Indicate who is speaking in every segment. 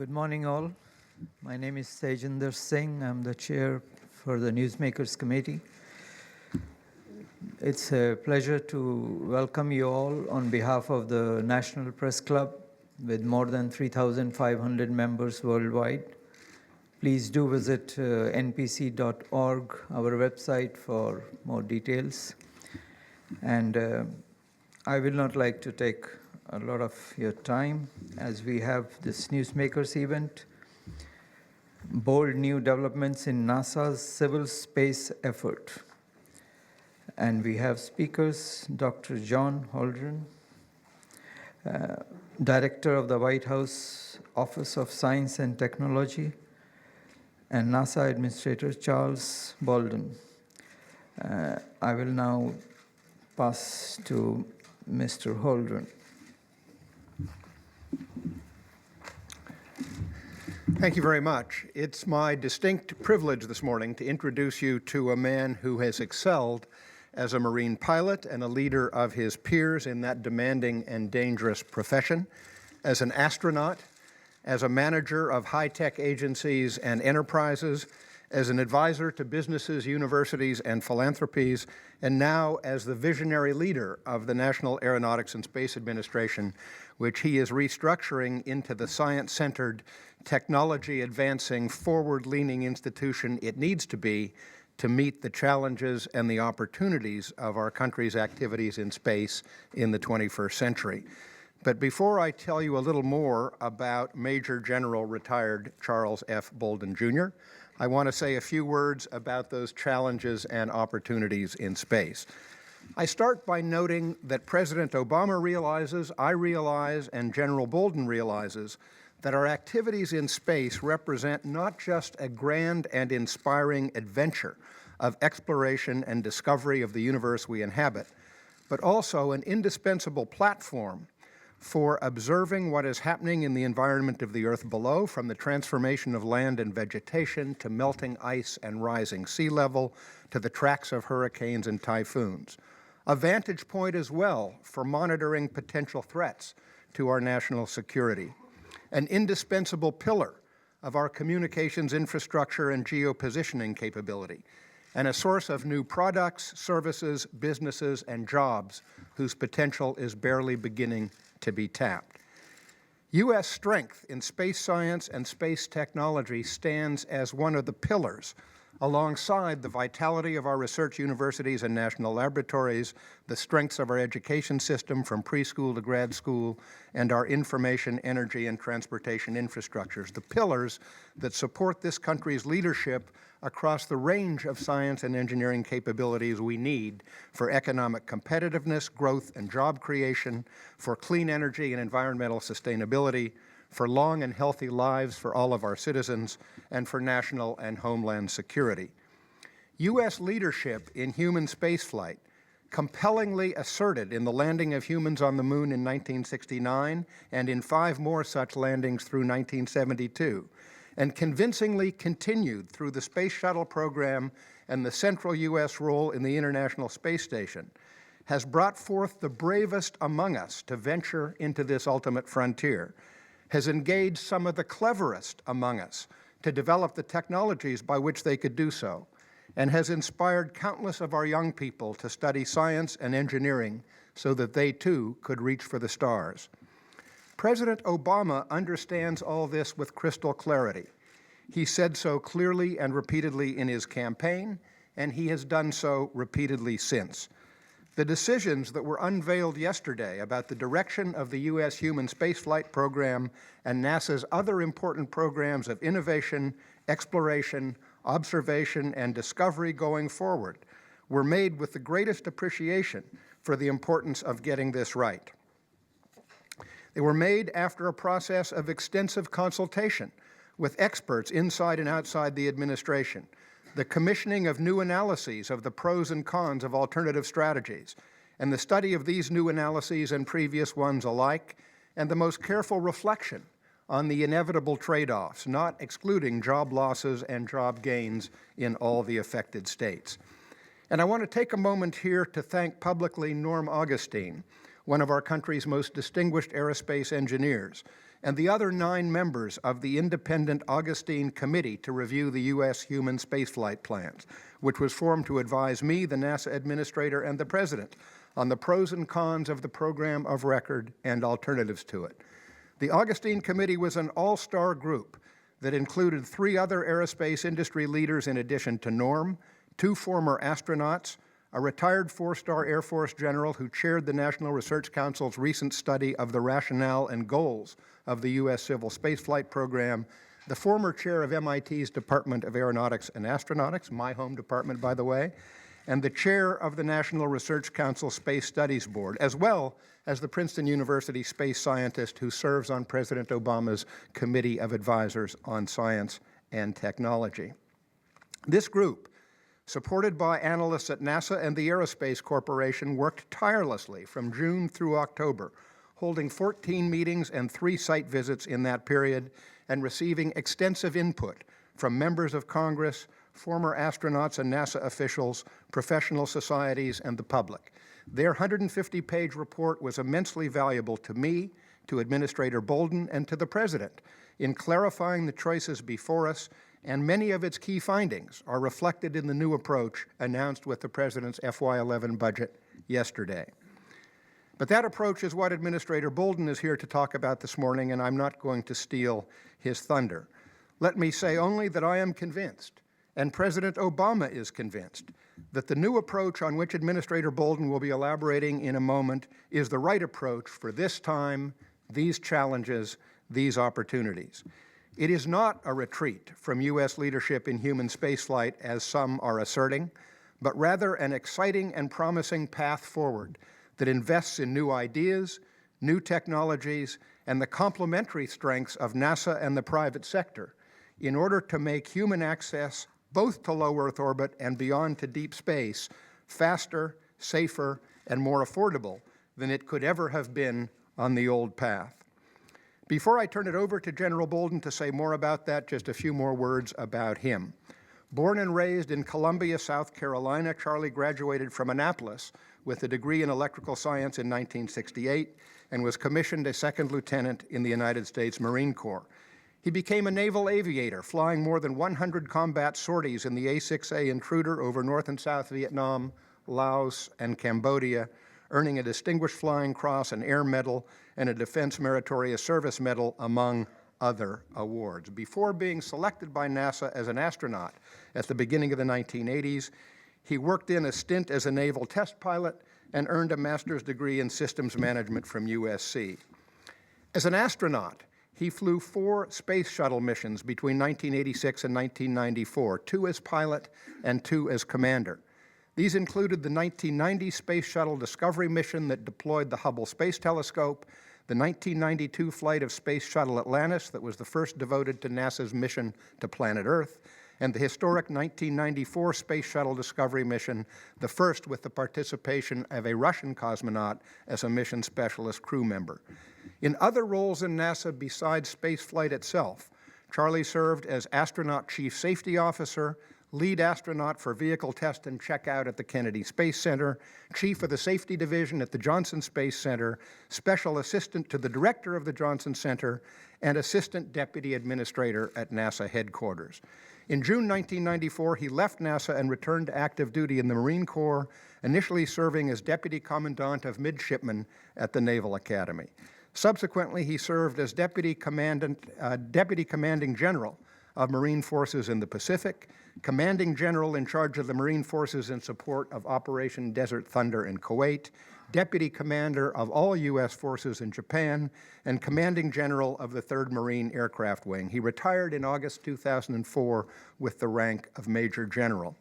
Speaker 1: Good morning, all. My name is Tejinder Singh. I'm the chair for the Newsmakers Committee. It's a pleasure to welcome you all on behalf of the National Press Club with more than 3,500 members worldwide. Please do visit npc.org, our website, for more details. And I will not like to take a lot of your time as we have this Newsmakers event. Bold new developments in NASA's civil space effort. And we have speakers, Dr. John Bolden, Director of the White House Office of Science and Technology, and NASA Administrator Charles Bolden. I will now pass to Mr. Bolden.
Speaker 2: Thank you very much. It's my distinct privilege this morning to introduce you to a man who has excelled as a Marine pilot and a leader of his peers in that demanding and dangerous profession, as an astronaut, as a manager of high-tech agencies and enterprises, as an advisor to businesses, universities, and philanthropies, and now as the visionary leader of the National Aeronautics and Space Administration, which he is restructuring into the science-centered, technology-advancing, forward-leaning institution it needs to be to meet the challenges and the opportunities of our country's activities in space in the 21st century. But before I tell you a little more about Major General retired Charles F. Bolden, Jr., I want to say a few words about those challenges and opportunities in space. I start by noting that President Obama realizes, I realize, and General Bolden realizes that our activities in space represent not just a grand and inspiring adventure of exploration and discovery of the universe we inhabit, but also an indispensable platform for observing what is happening in the environment of the Earth below, from the transformation of land and vegetation to melting ice and rising sea level to the tracks of hurricanes and typhoons. A vantage point as well for monitoring potential threats to our national security. An indispensable pillar of our communications infrastructure and geopositioning capability, and a source of new products, services, businesses, and jobs whose potential is barely beginning to be tapped. U.S. strength in space science and space technology stands as one of the pillars alongside the vitality of our research universities and national laboratories, the strengths of our education system from preschool to grad school, and our information, energy, and transportation infrastructures, the pillars that support this country's leadership across the range of science and engineering capabilities we need for economic competitiveness, growth, and job creation, for clean energy and environmental sustainability, for long and healthy lives for all of our citizens, and for national and homeland security. U.S. leadership in human spaceflight, compellingly asserted in the landing of humans on the moon in 1969 and in 5 more such landings through 1972, and convincingly continued through the Space Shuttle program and the central U.S. role in the International Space Station, has brought forth the bravest among us to venture into this ultimate frontier, has engaged some of the cleverest among us to develop the technologies by which they could do so, and has inspired countless of our young people to study science and engineering so that they too could reach for the stars. President Obama understands all this with crystal clarity. He said so clearly and repeatedly in his campaign, and he has done so repeatedly since. The decisions that were unveiled yesterday about the direction of the U.S. human spaceflight program and NASA's other important programs of innovation, exploration, observation, and discovery going forward were made with the greatest appreciation for the importance of getting this right. They were made after a process of extensive consultation with experts inside and outside the administration, the commissioning of new analyses of the pros and cons of alternative strategies, and the study of these new analyses and previous ones alike, and the most careful reflection on the inevitable trade-offs, not excluding job losses and job gains in all the affected states. And I want to take a moment here to thank publicly Norm Augustine, one of our country's most distinguished aerospace engineers, and the other 9 members of the independent Augustine Committee to review the U.S. human spaceflight plans, which was formed to advise me, the NASA administrator, and the President on the pros and cons of the program of record and alternatives to it. The Augustine Committee was an all-star group that included 3 other aerospace industry leaders in addition to Norm, 2 former astronauts, a retired 4-star Air Force general who chaired the National Research Council's recent study of the rationale and goals of the U.S. civil spaceflight program, the former chair of MIT's Department of Aeronautics and Astronautics, my home department, by the way, and the chair of the National Research Council Space Studies Board, as well as the Princeton University space scientist who serves on President Obama's Committee of Advisors on Science and Technology. This group, supported by analysts at NASA and the Aerospace Corporation, worked tirelessly from June through October, holding 14 meetings and 3 site visits in that period, and receiving extensive input from members of Congress, former astronauts and NASA officials, professional societies, and the public. Their 150-page report was immensely valuable to me, to Administrator Bolden, and to the President in clarifying the choices before us, and many of its key findings are reflected in the new approach announced with the President's FY11 budget yesterday. But that approach is what Administrator Bolden is here to talk about this morning, and I'm not going to steal his thunder. Let me say only that I am convinced, and President Obama is convinced, that the new approach on which Administrator Bolden will be elaborating in a moment is the right approach for this time, these challenges, these opportunities. It is not a retreat from U.S. leadership in human spaceflight, as some are asserting, but rather an exciting and promising path forward that invests in new ideas, new technologies, and the complementary strengths of NASA and the private sector in order to make human access both to low Earth orbit and beyond to deep space faster, safer, and more affordable than it could ever have been on the old path. Before I turn it over to General Bolden to say more about that, just a few more words about him. Born and raised in Columbia, South Carolina, Charlie graduated from Annapolis with a degree in electrical science in 1968 and was commissioned a 2nd lieutenant in the United States Marine Corps. He became a naval aviator, flying more than 100 combat sorties in the A-6A Intruder over North and South Vietnam, Laos, and Cambodia, earning a Distinguished Flying Cross, an Air Medal, and a Defense Meritorious Service Medal, among other awards. Before being selected by NASA as an astronaut at the beginning of the 1980s, he worked in a stint as a naval test pilot and earned a master's degree in systems management from USC. As an astronaut, he flew 4 space shuttle missions between 1986 and 1994, 2 as pilot and 2 as commander. These included the 1990 Space Shuttle Discovery mission that deployed the Hubble Space Telescope, the 1992 flight of Space Shuttle Atlantis that was the first devoted to NASA's mission to planet Earth, and the historic 1994 Space Shuttle Discovery mission, the first with the participation of a Russian cosmonaut as a mission specialist crew member. In other roles in NASA besides spaceflight itself, Charlie served as Astronaut Chief Safety Officer, Lead Astronaut for Vehicle Test and Checkout at the Kennedy Space Center, Chief of the Safety Division at the Johnson Space Center, Special Assistant to the Director of the Johnson Center, and Assistant Deputy Administrator at NASA headquarters. In June 1994, he left NASA and returned to active duty in the Marine Corps, initially serving as Deputy Commandant of Midshipmen at the Naval Academy. Subsequently, he served as Deputy Commanding General of Marine Forces in the Pacific, Commanding General in charge of the Marine Forces in support of Operation Desert Thunder in Kuwait, Deputy Commander of all U.S. forces in Japan, and Commanding General of the 3rd Marine Aircraft Wing. He retired in August 2004 with the rank of Major General.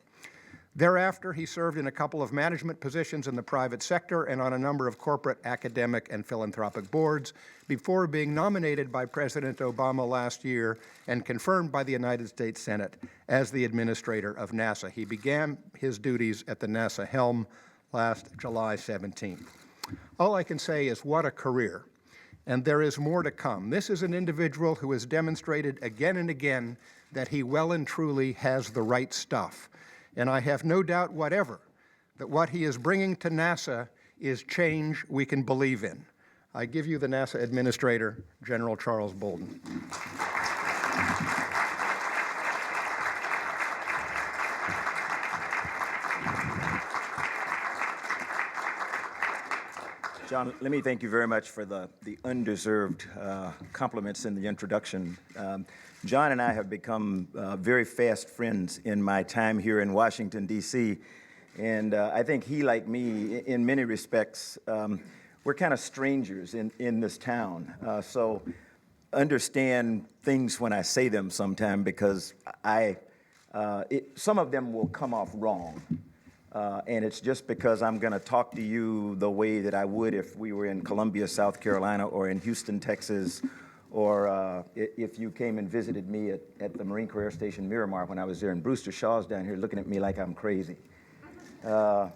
Speaker 2: Thereafter, he served in a couple of management positions in the private sector and on a number of corporate, academic, and philanthropic boards before being nominated by President Obama last year and confirmed by the United States Senate as the administrator of NASA. He began his duties at the NASA helm last July 17th. All I can say is what a career, and there is more to come. This is an individual who has demonstrated again and again that he well and truly has the right stuff. And I have no doubt whatever that what he is bringing to NASA is change we can believe in. I give you the NASA Administrator, General Charles Bolden.
Speaker 3: John, let me thank you very much for the undeserved compliments in the introduction. John and I have become very fast friends in my time here in Washington, D.C., and I think he, like me, in many respects, we're kind of strangers in this town. So understand things when I say them sometime, because some of them will come off wrong. And it's just because I'm going to talk to you the way that I would if we were in Columbia, South Carolina, or in Houston, Texas, or if you came and visited me at the Marine Career Station Miramar when I was there, and Brewster Shaw's down here looking at me like I'm crazy. I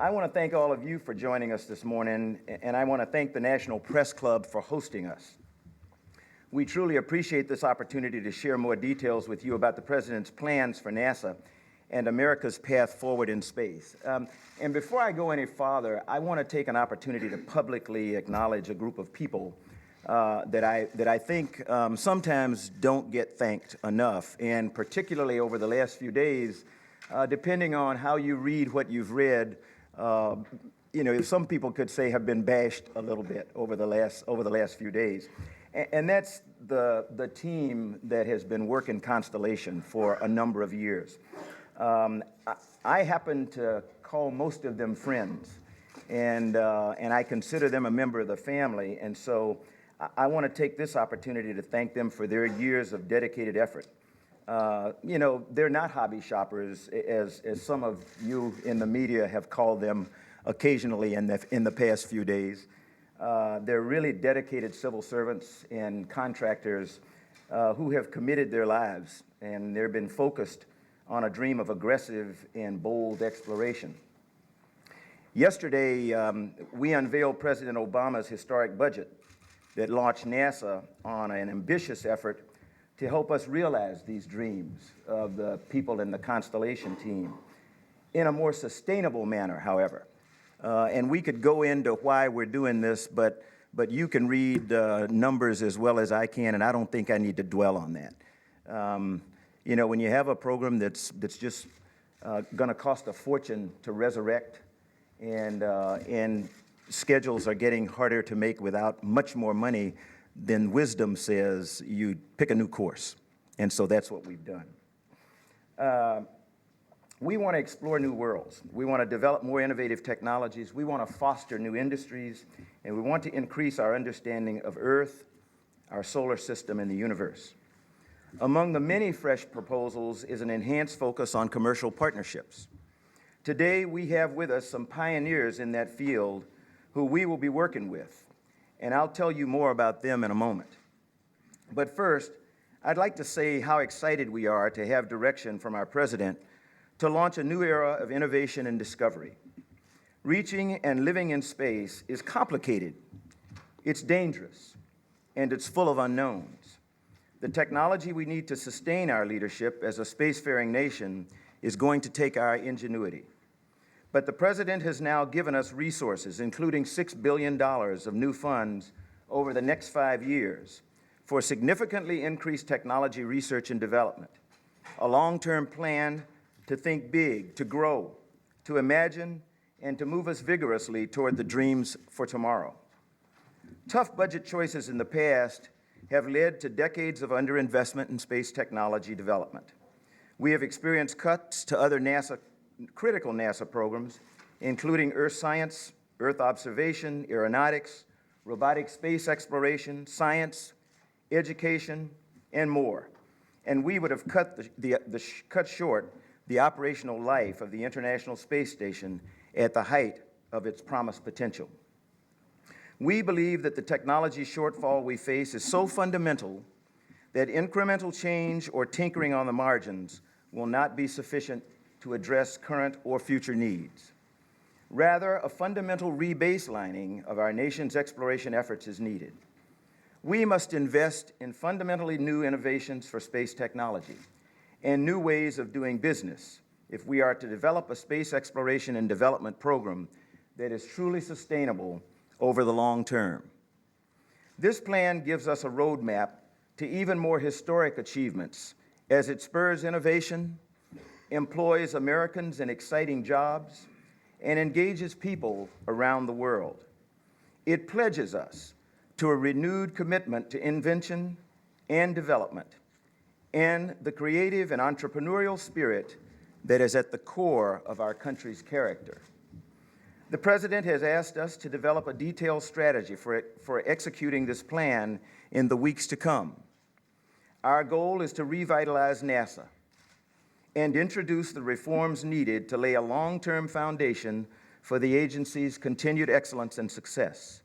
Speaker 3: want to thank all of you for joining us this morning, and I want to thank the National Press Club for hosting us. We truly appreciate this opportunity to share more details with you about the President's plans for NASA and America's path forward in space. And before I go any farther, I want to take an opportunity to publicly acknowledge a group of people that I think sometimes don't get thanked enough, and particularly over the last few days, depending on how you read what you've read, some people could say have been bashed a little bit over the last few days. And that's the team that has been working Constellation for a number of years. I happen to call most of them friends, and I consider them a member of the family, and so I want to take this opportunity to thank them for their years of dedicated effort. They're not hobby shoppers, as some of you in the media have called them occasionally in the past few days. They're really dedicated civil servants and contractors who have committed their lives, and they've been focused on a dream of aggressive and bold exploration. Yesterday, we unveiled President Obama's historic budget that launched NASA on an ambitious effort to help us realize these dreams of the people in the Constellation team in a more sustainable manner, however. And we could go into why we're doing this, but you can read numbers as well as I can, and I don't think I need to dwell on that. When you have a program that's just going to cost a fortune to resurrect, and schedules are getting harder to make without much more money, then wisdom says you pick a new course. And so that's what we've done. We want to explore new worlds. We want to develop more innovative technologies. We want to foster new industries. And we want to increase our understanding of Earth, our solar system, and the universe. Among the many fresh proposals is an enhanced focus on commercial partnerships. Today, we have with us some pioneers in that field who we will be working with, and I'll tell you more about them in a moment. But first, I'd like to say how excited we are to have direction from our President to launch a new era of innovation and discovery. Reaching and living in space is complicated, it's dangerous, and it's full of unknowns. The technology we need to sustain our leadership as a spacefaring nation is going to take our ingenuity. But the President has now given us resources, including $6 billion of new funds over the next 5 years for significantly increased technology research and development, a long-term plan to think big, to grow, to imagine, and to move us vigorously toward the dreams for tomorrow. Tough budget choices in the past have led to decades of underinvestment in space technology development. We have experienced cuts to other critical NASA programs, including Earth science, Earth observation, aeronautics, robotic space exploration, science, education, and more. And we would have cut short the operational life of the International Space Station at the height of its promised potential. We believe that the technology shortfall we face is so fundamental that incremental change or tinkering on the margins will not be sufficient to address current or future needs. Rather, a fundamental rebaselining of our nation's exploration efforts is needed. We must invest in fundamentally new innovations for space technology and new ways of doing business if we are to develop a space exploration and development program that is truly sustainable over the long term. This plan gives us a roadmap to even more historic achievements as it spurs innovation, employs Americans in exciting jobs, and engages people around the world. It pledges us to a renewed commitment to invention and development and the creative and entrepreneurial spirit that is at the core of our country's character. The President has asked us to develop a detailed strategy for executing this plan in the weeks to come. Our goal is to revitalize NASA and introduce the reforms needed to lay a long-term foundation for the agency's continued excellence and success.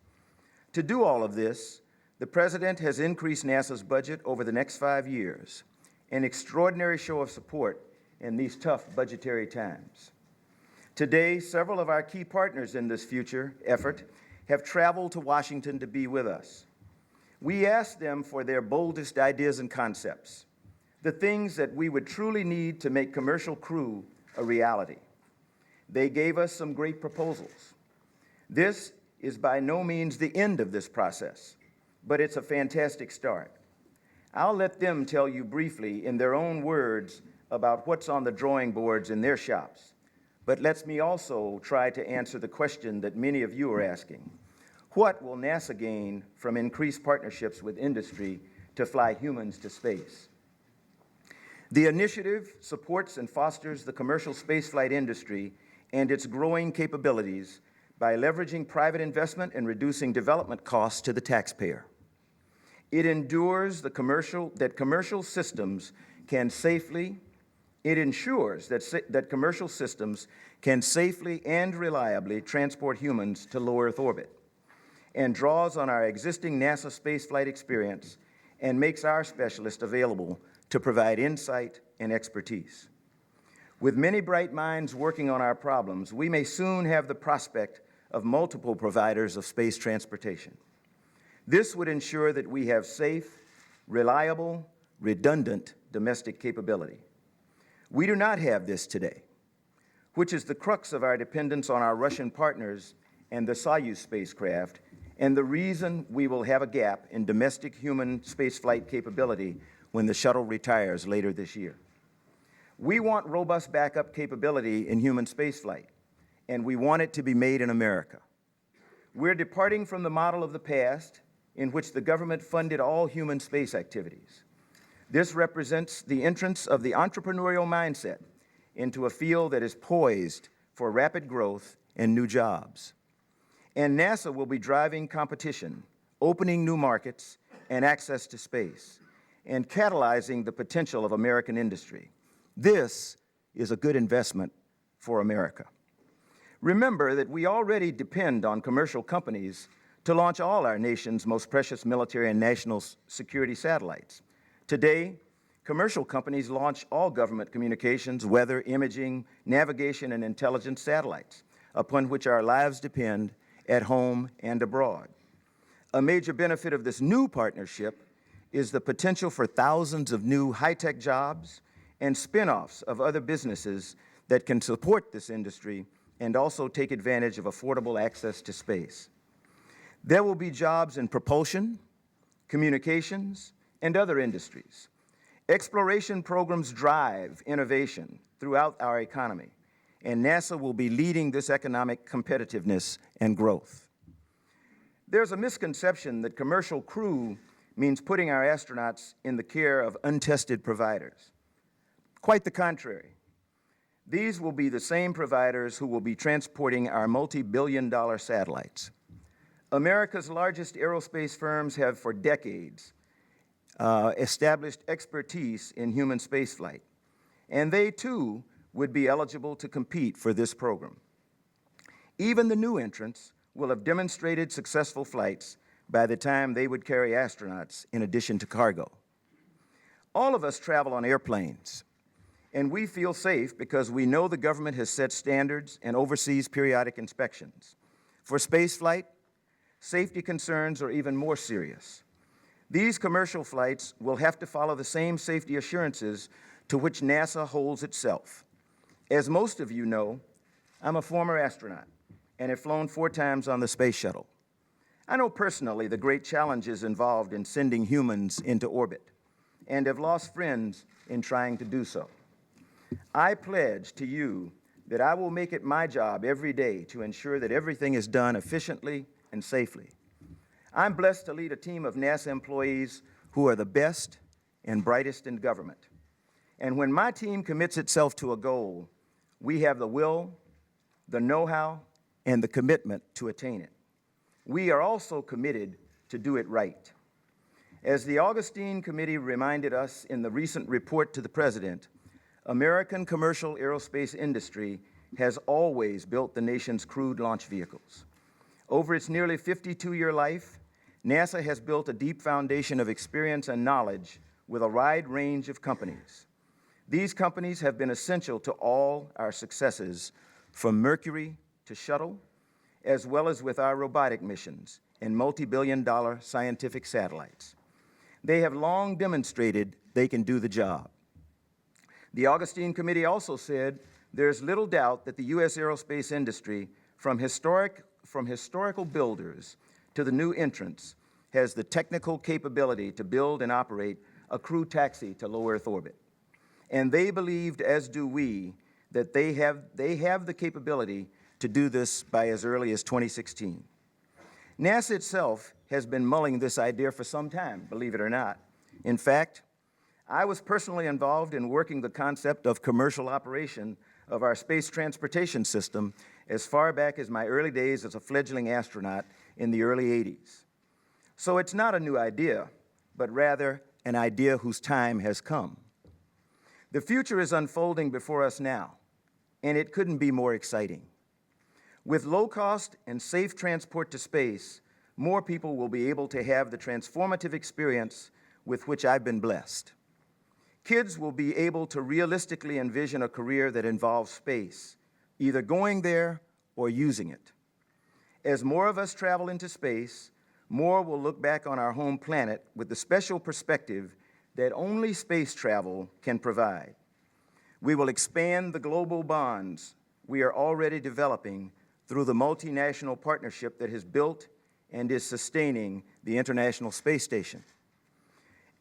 Speaker 3: To do all of this, the President has increased NASA's budget over the next 5 years, an extraordinary show of support in these tough budgetary times. Today, several of our key partners in this future effort have traveled to Washington to be with us. We asked them for their boldest ideas and concepts, the things that we would truly need to make commercial crew a reality. They gave us some great proposals. This is by no means the end of this process, but it's a fantastic start. I'll let them tell you briefly in their own words about what's on the drawing boards in their shops, but let me also try to answer the question that many of you are asking. What will NASA gain from increased partnerships with industry to fly humans to space? The initiative supports and fosters the commercial spaceflight industry and its growing capabilities by leveraging private investment and reducing development costs to the taxpayer. It ensures that commercial systems can safely and reliably transport humans to low Earth orbit, and draws on our existing NASA spaceflight experience and makes our specialists available to provide insight and expertise. With many bright minds working on our problems, we may soon have the prospect of multiple providers of space transportation. This would ensure that we have safe, reliable, redundant domestic capability. We do not have this today, which is the crux of our dependence on our Russian partners and the Soyuz spacecraft, and the reason we will have a gap in domestic human spaceflight capability when the shuttle retires later this year. We want robust backup capability in human spaceflight, and we want it to be made in America. We're departing from the model of the past in which the government funded all human space activities. This represents the entrance of the entrepreneurial mindset into a field that is poised for rapid growth and new jobs. And NASA will be driving competition, opening new markets and access to space, and catalyzing the potential of American industry. This is a good investment for America. Remember that we already depend on commercial companies to launch all our nation's most precious military and national security satellites. Today, commercial companies launch all government communications, weather, imaging, navigation, and intelligence satellites, upon which our lives depend at home and abroad. A major benefit of this new partnership is the potential for thousands of new high-tech jobs and spin-offs of other businesses that can support this industry and also take advantage of affordable access to space. There will be jobs in propulsion, communications, and other industries. Exploration programs drive innovation throughout our economy, and NASA will be leading this economic competitiveness and growth. There's a misconception that commercial crew means putting our astronauts in the care of untested providers. Quite the contrary. These will be the same providers who will be transporting our multi-billion-dollar satellites. America's largest aerospace firms have for decades established expertise in human spaceflight, and they too would be eligible to compete for this program. Even the new entrants will have demonstrated successful flights by the time they would carry astronauts in addition to cargo. All of us travel on airplanes, and we feel safe because we know the government has set standards and oversees periodic inspections. For spaceflight, safety concerns are even more serious. These commercial flights will have to follow the same safety assurances to which NASA holds itself. As most of you know, I'm a former astronaut and have flown 4 times on the space shuttle. I know personally the great challenges involved in sending humans into orbit and have lost friends in trying to do so. I pledge to you that I will make it my job every day to ensure that everything is done efficiently and safely. I'm blessed to lead a team of NASA employees who are the best and brightest in government. And when my team commits itself to a goal, we have the will, the know-how, and the commitment to attain it. We are also committed to do it right. As the Augustine Committee reminded us in the recent report to the President, American commercial aerospace industry has always built the nation's crewed launch vehicles. Over its nearly 52-year life, NASA has built a deep foundation of experience and knowledge with a wide range of companies. These companies have been essential to all our successes, from Mercury to Shuttle, as well as with our robotic missions and multi-billion-dollar scientific satellites. They have long demonstrated they can do the job. The Augustine Committee also said there's little doubt that the U.S. aerospace industry, from historical builders to the new entrants, has the technical capability to build and operate a crew taxi to low Earth orbit. And they believed, as do we, that they have the capability to do this by as early as 2016. NASA itself has been mulling this idea for some time, believe it or not. In fact, I was personally involved in working the concept of commercial operation of our space transportation system as far back as my early days as a fledgling astronaut in the early 80s. So it's not a new idea, but rather an idea whose time has come. The future is unfolding before us now, and it couldn't be more exciting. With low-cost and safe transport to space, more people will be able to have the transformative experience with which I've been blessed. Kids will be able to realistically envision a career that involves space, either going there or using it. As more of us travel into space, more will look back on our home planet with the special perspective that only space travel can provide. We will expand the global bonds we are already developing through the multinational partnership that has built and is sustaining the International Space Station.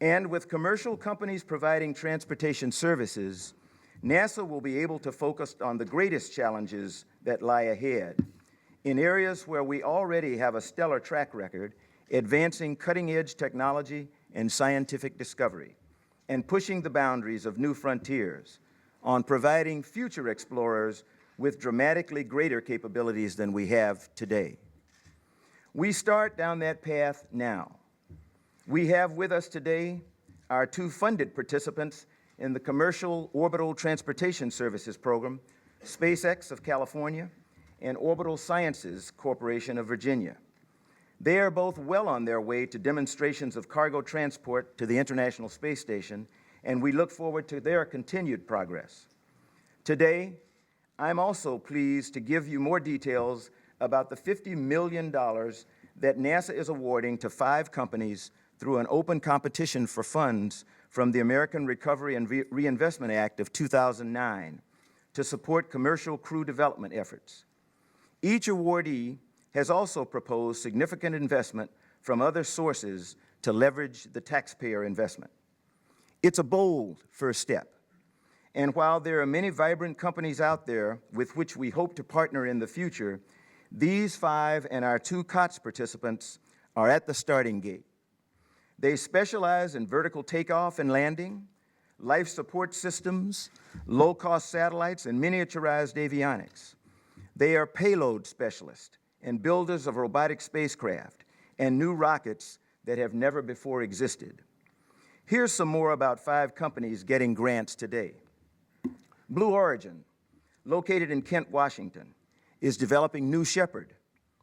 Speaker 3: And with commercial companies providing transportation services, NASA will be able to focus on the greatest challenges that lie ahead in areas where we already have a stellar track record, advancing cutting-edge technology and scientific discovery, and pushing the boundaries of new frontiers, on providing future explorers with dramatically greater capabilities than we have today. We start down that path now. We have with us today our 2 funded participants in the Commercial Orbital Transportation Services Program, SpaceX of California and Orbital Sciences Corporation of Virginia. They are both well on their way to demonstrations of cargo transport to the International Space Station, and we look forward to their continued progress. Today, I'm also pleased to give you more details about the $50 million that NASA is awarding to 5 companies through an open competition for funds from the American Recovery and Reinvestment Act of 2009 to support commercial crew development efforts. Each awardee has also proposed significant investment from other sources to leverage the taxpayer investment. It's a bold first step, and while there are many vibrant companies out there with which we hope to partner in the future, these 5 and our 2 COTS participants are at the starting gate. They specialize in vertical takeoff and landing, life support systems, low-cost satellites, and miniaturized avionics. They are payload specialists and builders of robotic spacecraft and new rockets that have never before existed. Here's some more about 5 companies getting grants today. Blue Origin, located in Kent, Washington, is developing New Shepard,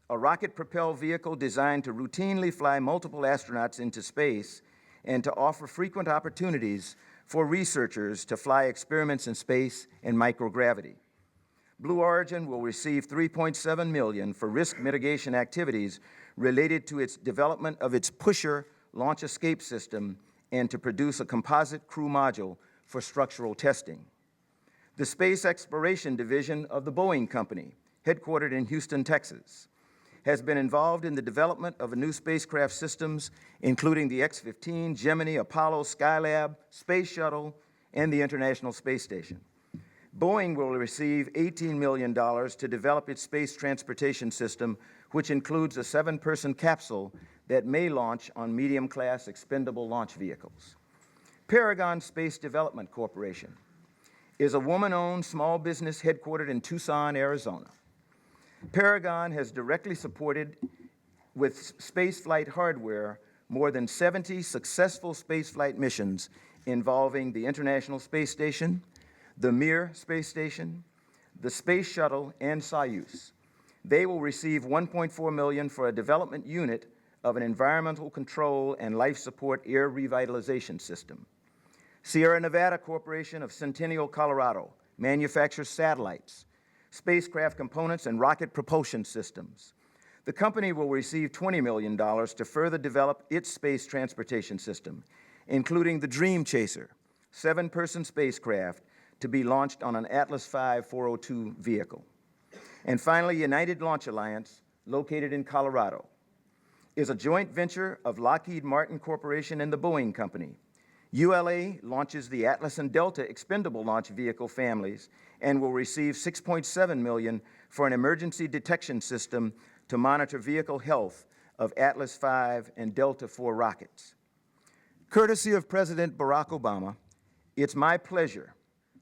Speaker 3: a rocket-propelled vehicle designed to routinely fly multiple astronauts into space and to offer frequent opportunities for researchers to fly experiments in space and microgravity. Blue Origin will receive $3.7 million for risk mitigation activities related to its development of its pusher launch escape system and to produce a composite crew module for structural testing. The Space Exploration Division of the Boeing Company, headquartered in Houston, Texas, has been involved in the development of new spacecraft systems, including the X-15, Gemini, Apollo, Skylab, Space Shuttle, and the International Space Station. Boeing will receive $18 million to develop its space transportation system, which includes a 7-person capsule that may launch on medium-class expendable launch vehicles. Paragon Space Development Corporation is a woman-owned small business headquartered in Tucson, Arizona. Paragon has directly supported with spaceflight hardware more than 70 successful spaceflight missions involving the International Space Station, the Mir Space Station, the Space Shuttle, and Soyuz. They will receive $1.4 million for a development unit of an environmental control and life support air revitalization system. Sierra Nevada Corporation of Centennial, Colorado, manufactures satellites, spacecraft components, and rocket propulsion systems. The company will receive $20 million to further develop its space transportation system, including the Dream Chaser, 7-person spacecraft to be launched on an Atlas V 402 vehicle. And finally, United Launch Alliance, located in Colorado, is a joint venture of Lockheed Martin Corporation and the Boeing Company. ULA launches the Atlas and Delta expendable launch vehicle families and will receive $6.7 million for an emergency detection system to monitor vehicle health of Atlas V and Delta IV rockets. Courtesy of President Barack Obama, it's my pleasure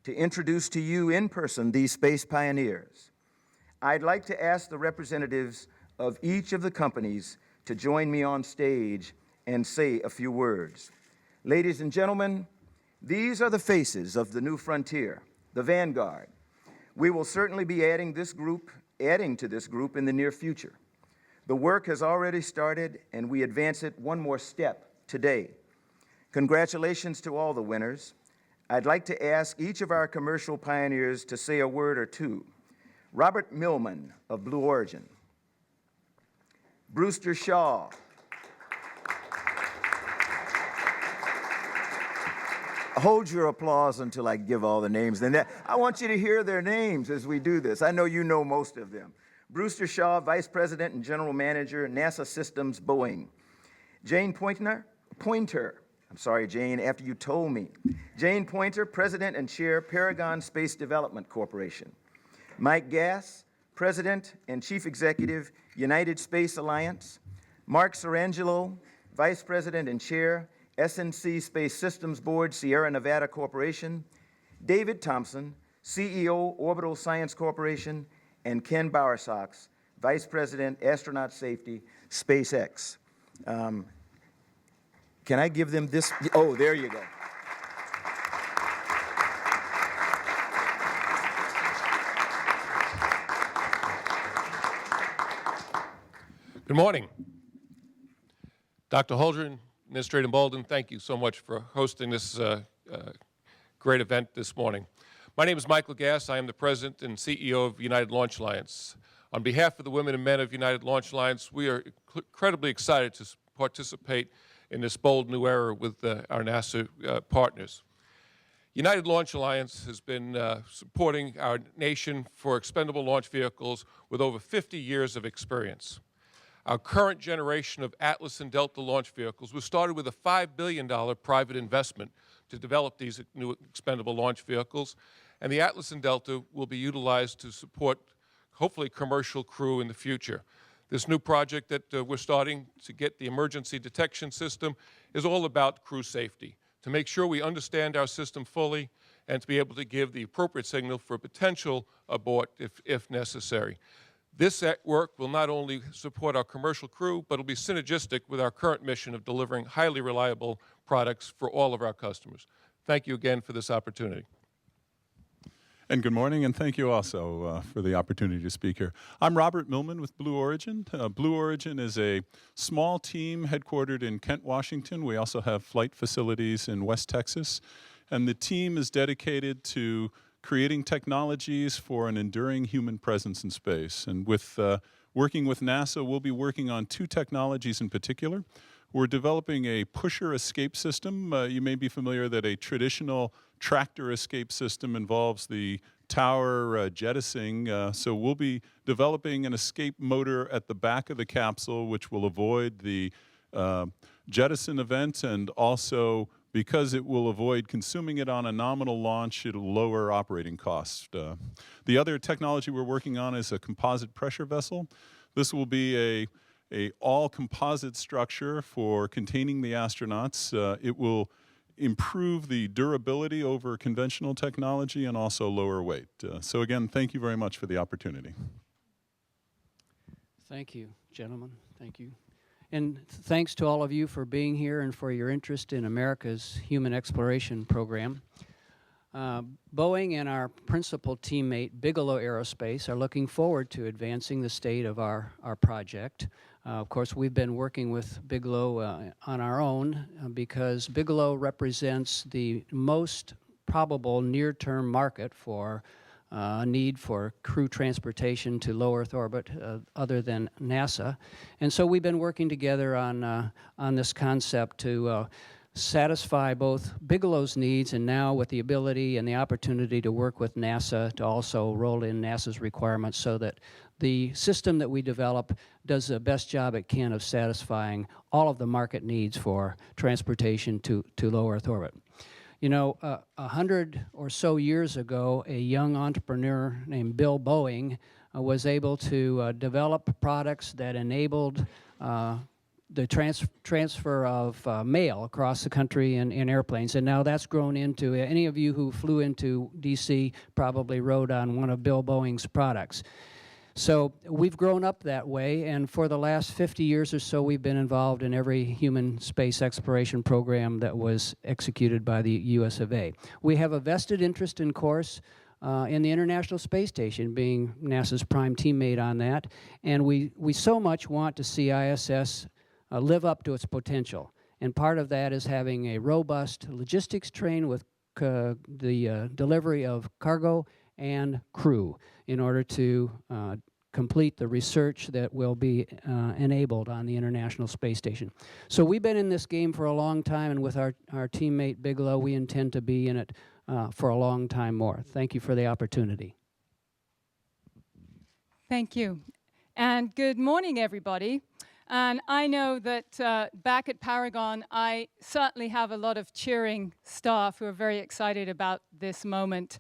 Speaker 3: to introduce to you in person these space pioneers. I'd like to ask the representatives of each of the companies to join me on stage and say a few words. Ladies and gentlemen, these are the faces of the new frontier, the vanguard. We will certainly be adding to this group in the near future. The work has already started, and we advance it one more step today. Congratulations to all the winners. I'd like to ask each of our commercial pioneers to say a word or two. Robert Millman of Blue Origin. Brewster Shaw. Hold your applause until I give all the names. Then I want you to hear their names as we do this. I know you know most of them. Brewster Shaw, Vice President and General Manager, NASA Systems, Boeing. Jane Pointer, I'm sorry, Jane, after you told me. Jane Pointer, President and Chair, Paragon Space Development Corporation. Mike Gass, President and Chief Executive, United Space Alliance. Mark Sarangelo, Vice President and Chair, SNC Space Systems Board, Sierra Nevada Corporation. David Thompson, CEO, Orbital Science Corporation. And Ken Bowersox, Vice President, Astronaut Safety, SpaceX. Can I give them this? Oh, there you go.
Speaker 4: Good morning. Dr. Holdren, Administrator Bolden, thank you so much for hosting this great event this morning. My name is Michael Gass. I am the President and CEO of United Launch Alliance. On behalf of the women and men of United Launch Alliance, we are incredibly excited to participate in this bold new era with our NASA partners. United Launch Alliance has been supporting our nation for expendable launch vehicles with over 50 years of experience. Our current generation of Atlas and Delta launch vehicles was started with a $5 billion private investment to develop these new expendable launch vehicles, and the Atlas and Delta will be utilized to support, hopefully, commercial crew in the future. This new project that we're starting to get the emergency detection system is all about crew safety, to make sure we understand our system fully and to be able to give the appropriate signal for potential abort if necessary. This work will not only support our commercial crew, but will be synergistic with our current mission of delivering highly reliable products for all of our customers. Thank you again for this opportunity.
Speaker 5: And good morning, and thank you also for the opportunity to speak here. I'm Robert Millman with Blue Origin. Blue Origin is a small team headquartered in Kent, Washington. We also have flight facilities in West Texas. And the team is dedicated to creating technologies for an enduring human presence in space. And with working with NASA, we'll be working on two technologies in particular. We're developing a pusher escape system. You may be familiar that a traditional tractor escape system involves the tower jettisoning. So we'll be developing an escape motor at the back of the capsule, which will avoid the jettison event, and also, because it will avoid consuming it on a nominal launch, it'll lower operating costs. The other technology we're working on is a composite pressure vessel. This will be a all-composite structure for containing the astronauts. It will improve the durability over conventional technology and also lower weight. So again, thank you very much for the opportunity.
Speaker 6: Thank you, gentlemen. Thank you. And thanks to all of you for being here and for your interest in America's human exploration program. Boeing and our principal teammate, Bigelow Aerospace, are looking forward to advancing the state of our project. Of course, we've been working with Bigelow on our own because Bigelow represents the most probable near-term market for a need for crew transportation to low Earth orbit other than NASA. And so we've been working together on this concept to satisfy both Bigelow's needs and now with the ability and the opportunity to work with NASA to also roll in NASA's requirements so that the system that we develop does the best job it can of satisfying all of the market needs for transportation to low Earth orbit. You know, 100 or so years ago, a young entrepreneur named Bill Boeing was able to develop products that enabled the transfer of mail across the country in airplanes. And now that's grown into, any of you who flew into D.C. probably rode on one of Bill Boeing's products. So we've grown up that way, and for the last 50 years or so, we've been involved in every human space exploration program that was executed by the US of A. We have a vested interest, in course, in the International Space Station, being NASA's prime teammate on that, and we so much want to see ISS live up to its potential. And part of that is having a robust logistics train with the delivery of cargo and crew in order to complete the research that will be enabled on the International Space Station. So we've been in this game for a long time, and with our teammate Bigelow, we intend to be in it for a long time more. Thank you for the opportunity.
Speaker 7: Thank you. And good morning, everybody. And I know that back at Paragon, I certainly have a lot of cheering staff who are very excited about this moment.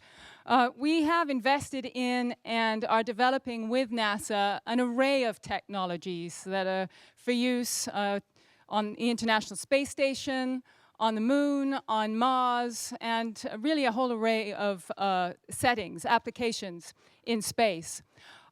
Speaker 7: We have invested in and are developing with NASA an array of technologies that are for use on the International Space Station, on the Moon, on Mars, and really a whole array of settings, applications in space.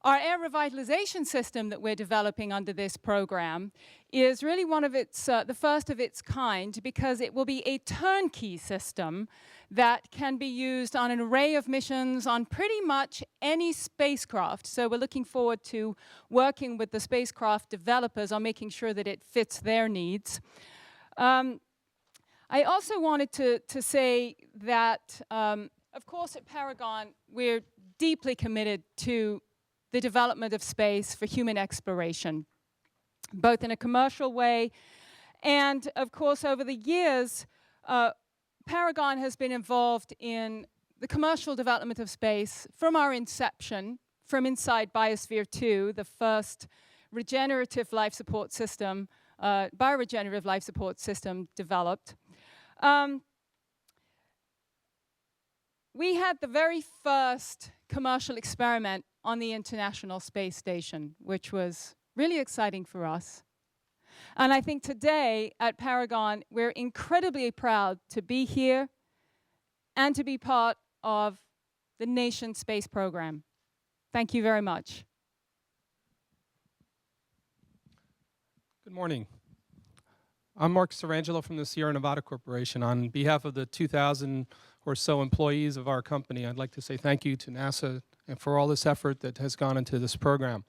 Speaker 7: Our air revitalization system that we're developing under this program is really one of its, the first of its kind, because it will be a turnkey system that can be used on an array of missions on pretty much any spacecraft. So we're looking forward to working with the spacecraft developers on making sure that it fits their needs. I also wanted to say that, of course, at Paragon, we're deeply committed to the development of space for human exploration, both in a commercial way and, of course, over the years, Paragon has been involved in the commercial development of space from our inception, from inside Biosphere 2, the first regenerative life support system, bioregenerative life support system developed. We had the very first commercial experiment on the International Space Station, which was really exciting for us. And I think today at Paragon, we're incredibly proud to be here and to be part of the nation's space program. Thank you very much.
Speaker 8: Good morning. I'm Mark Sarangelo from the Sierra Nevada Corporation. On behalf of the 2,000 or so employees of our company, I'd like to say thank you to NASA and for all this effort that has gone into this program.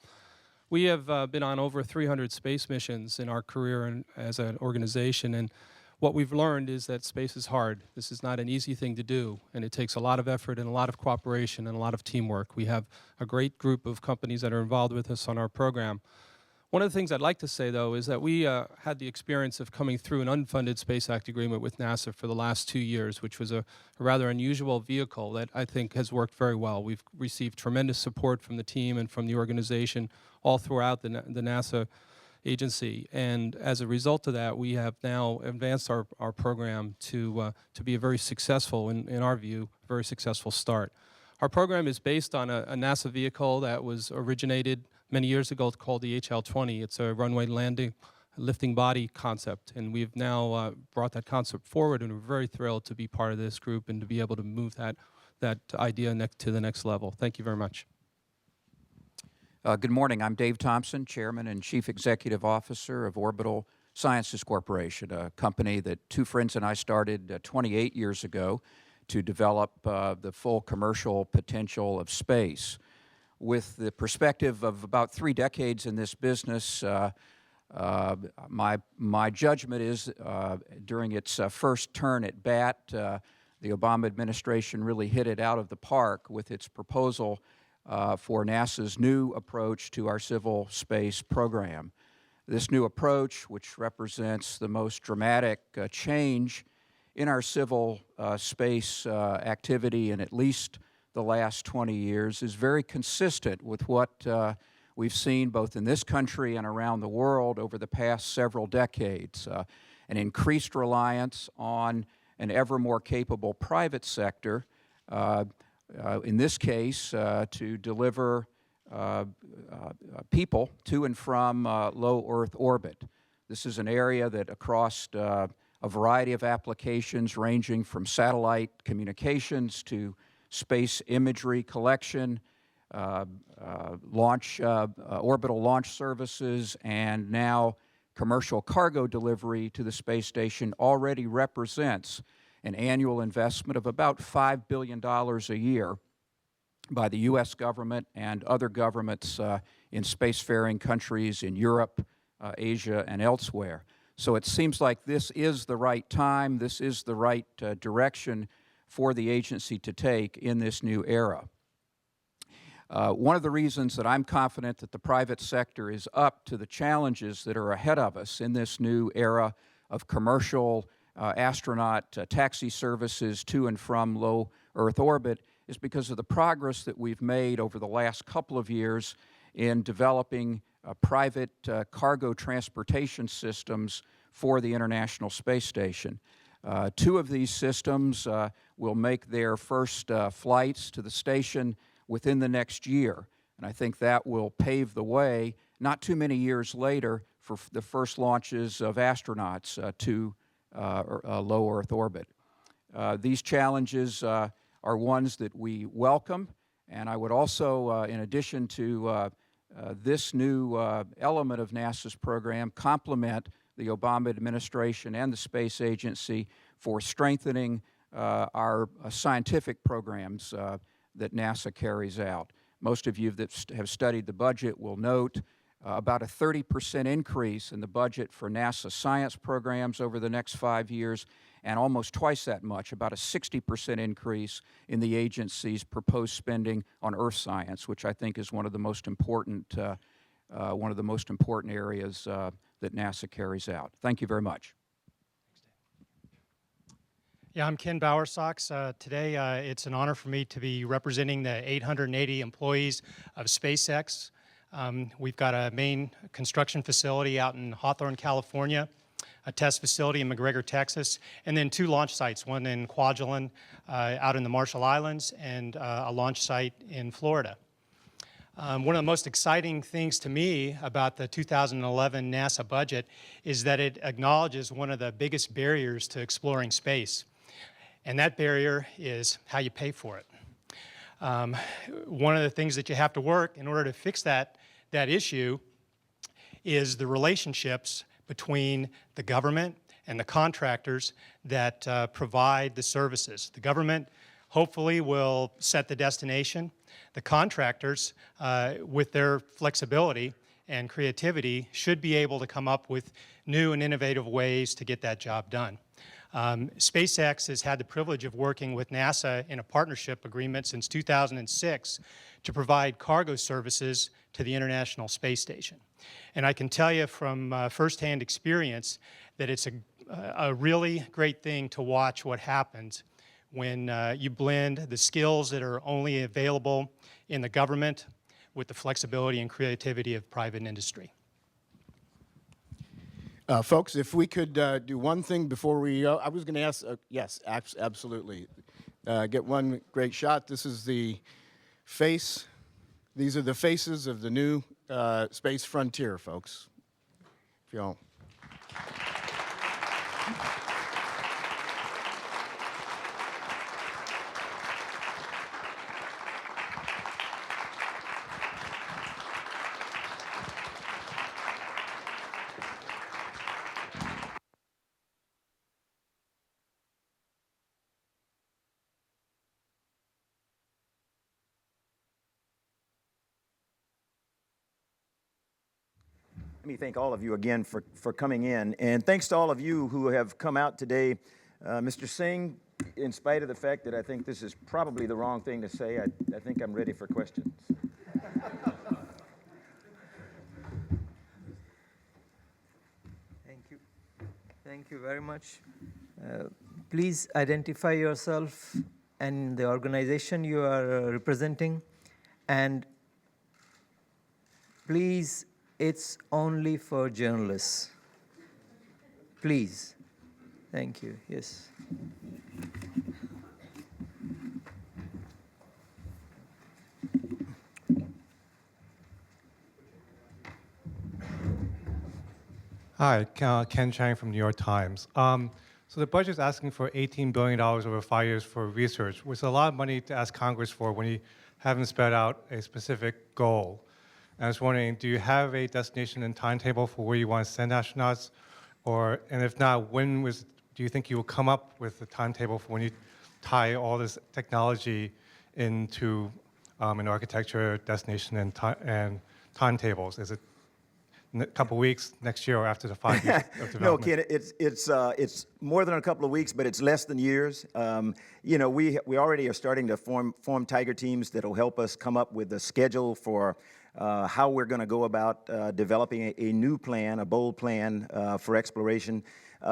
Speaker 8: We have been on over 300 space missions in our career as an organization, and what we've learned is that space is hard. This is not an easy thing to do, and it takes a lot of effort and a lot of cooperation and a lot of teamwork. We have a great group of companies that are involved with us on our program. One of the things I'd like to say, though, is that we had the experience of coming through an unfunded Space Act agreement with NASA for the last 2 years, which was a rather unusual vehicle that I think has worked very well. We've received tremendous support from the team and from the organization all throughout the NASA agency. And as a result of that, we have now advanced our program to be a very successful, in our view, very successful start. Our program is based on a NASA vehicle that was originated many years ago called the HL-20. It's a runway landing, lifting body concept, and we've now brought that concept forward, and we're very thrilled to be part of this group and to be able to move that idea to the next level. Thank you very much.
Speaker 9: Good morning. I'm Dave Thompson, Chairman and Chief Executive Officer of Orbital Sciences Corporation, a company that two friends and I started 28 years ago to develop the full commercial potential of space. With the perspective of about 3 decades in this business, my judgment is during its first turn at bat, the Obama administration really hit it out of the park with its proposal for NASA's new approach to our civil space program. This new approach, which represents the most dramatic change in our civil space activity in at least the last 20 years, is very consistent with what we've seen both in this country and around the world over the past several decades. An increased reliance on an ever more capable private sector, in this case to deliver people to and from low Earth orbit. This is an area that across a variety of applications ranging from satellite communications to space imagery collection, orbital launch services, and now commercial cargo delivery to the space station already represents an annual investment of about $5 billion a year by the U.S. government and other governments in spacefaring countries in Europe, Asia, and elsewhere. So it seems like this is the right time, this is the right direction for the agency to take in this new era. One of the reasons that I'm confident that the private sector is up to the challenges that are ahead of us in this new era of commercial astronaut taxi services to and from low Earth orbit is because of the progress that we've made over the last couple of years in developing private cargo transportation systems for the International Space Station. 2 of these systems will make their first flights to the station within the next year, and I think that will pave the way, not too many years later, for the first launches of astronauts to low Earth orbit. These challenges are ones that we welcome, and I would also, in addition to this new element of NASA's program, compliment the Obama administration and the space agency for strengthening our scientific programs that NASA carries out. Most of you that have studied the budget will note about a 30% increase in the budget for NASA science programs over the next 5 years, and almost twice that much, about a 60% increase in the agency's proposed spending on Earth science, which I think is one of the most important areas that NASA carries out. Thank you very much.
Speaker 10: Yeah, I'm Ken Bowersox. Today, it's an honor for me to be representing the 880 employees of SpaceX. We've got a main construction facility out in Hawthorne, California, a test facility in McGregor, Texas, and then 2 launch sites, one in Kwajalein out in the Marshall Islands, and a launch site in Florida. One of the most exciting things to me about the 2011 NASA budget is that it acknowledges one of the biggest barriers to exploring space, and that barrier is how you pay for it. One of the things that you have to work in order to fix that issue is the relationships between the government and the contractors that provide the services. The government hopefully will set the destination. The contractors, with their flexibility and creativity, should be able to come up with new and innovative ways to get that job done. SpaceX has had the privilege of working with NASA in a partnership agreement since 2006 to provide cargo services to the International Space Station. And I can tell you from firsthand experience that it's a really great thing to watch what happens when you blend the skills that are only available in the government with the flexibility and creativity of private industry.
Speaker 11: Folks, if we could do one thing before we I was going to ask, yes, absolutely. Get one great shot. This is the face. These are the faces of the new space frontier, folks. If y'all.
Speaker 3: Let me thank all of you again for coming in. And thanks to all of you who have come out today. Mr. Singh, in spite of the fact that I think this is probably the wrong thing to say, I think I'm ready for questions.
Speaker 1: Thank you. Thank you very much. Please identify yourself and the organization you are representing. And please, it's only for journalists. Please. Thank you. Yes.
Speaker 12: Hi, Ken Chang from New York Times. So the budget is asking for $18 billion over 5 years for research, which is a lot of money to ask Congress for when you haven't spelled out a specific goal. And I was wondering, do you have a destination and timetable for where you want to send astronauts? And if not, do you think you will come up with a timetable for when you tie all this technology into an architecture, destination, and timetables? Is it a couple weeks, next year, or after the 5 years of development?
Speaker 3: No, Ken, it's more than a couple of weeks, but it's less than years. You know, we already are starting to form Tiger teams that will help us come up with a schedule for how we're going to go about developing a new plan, a bold plan for exploration.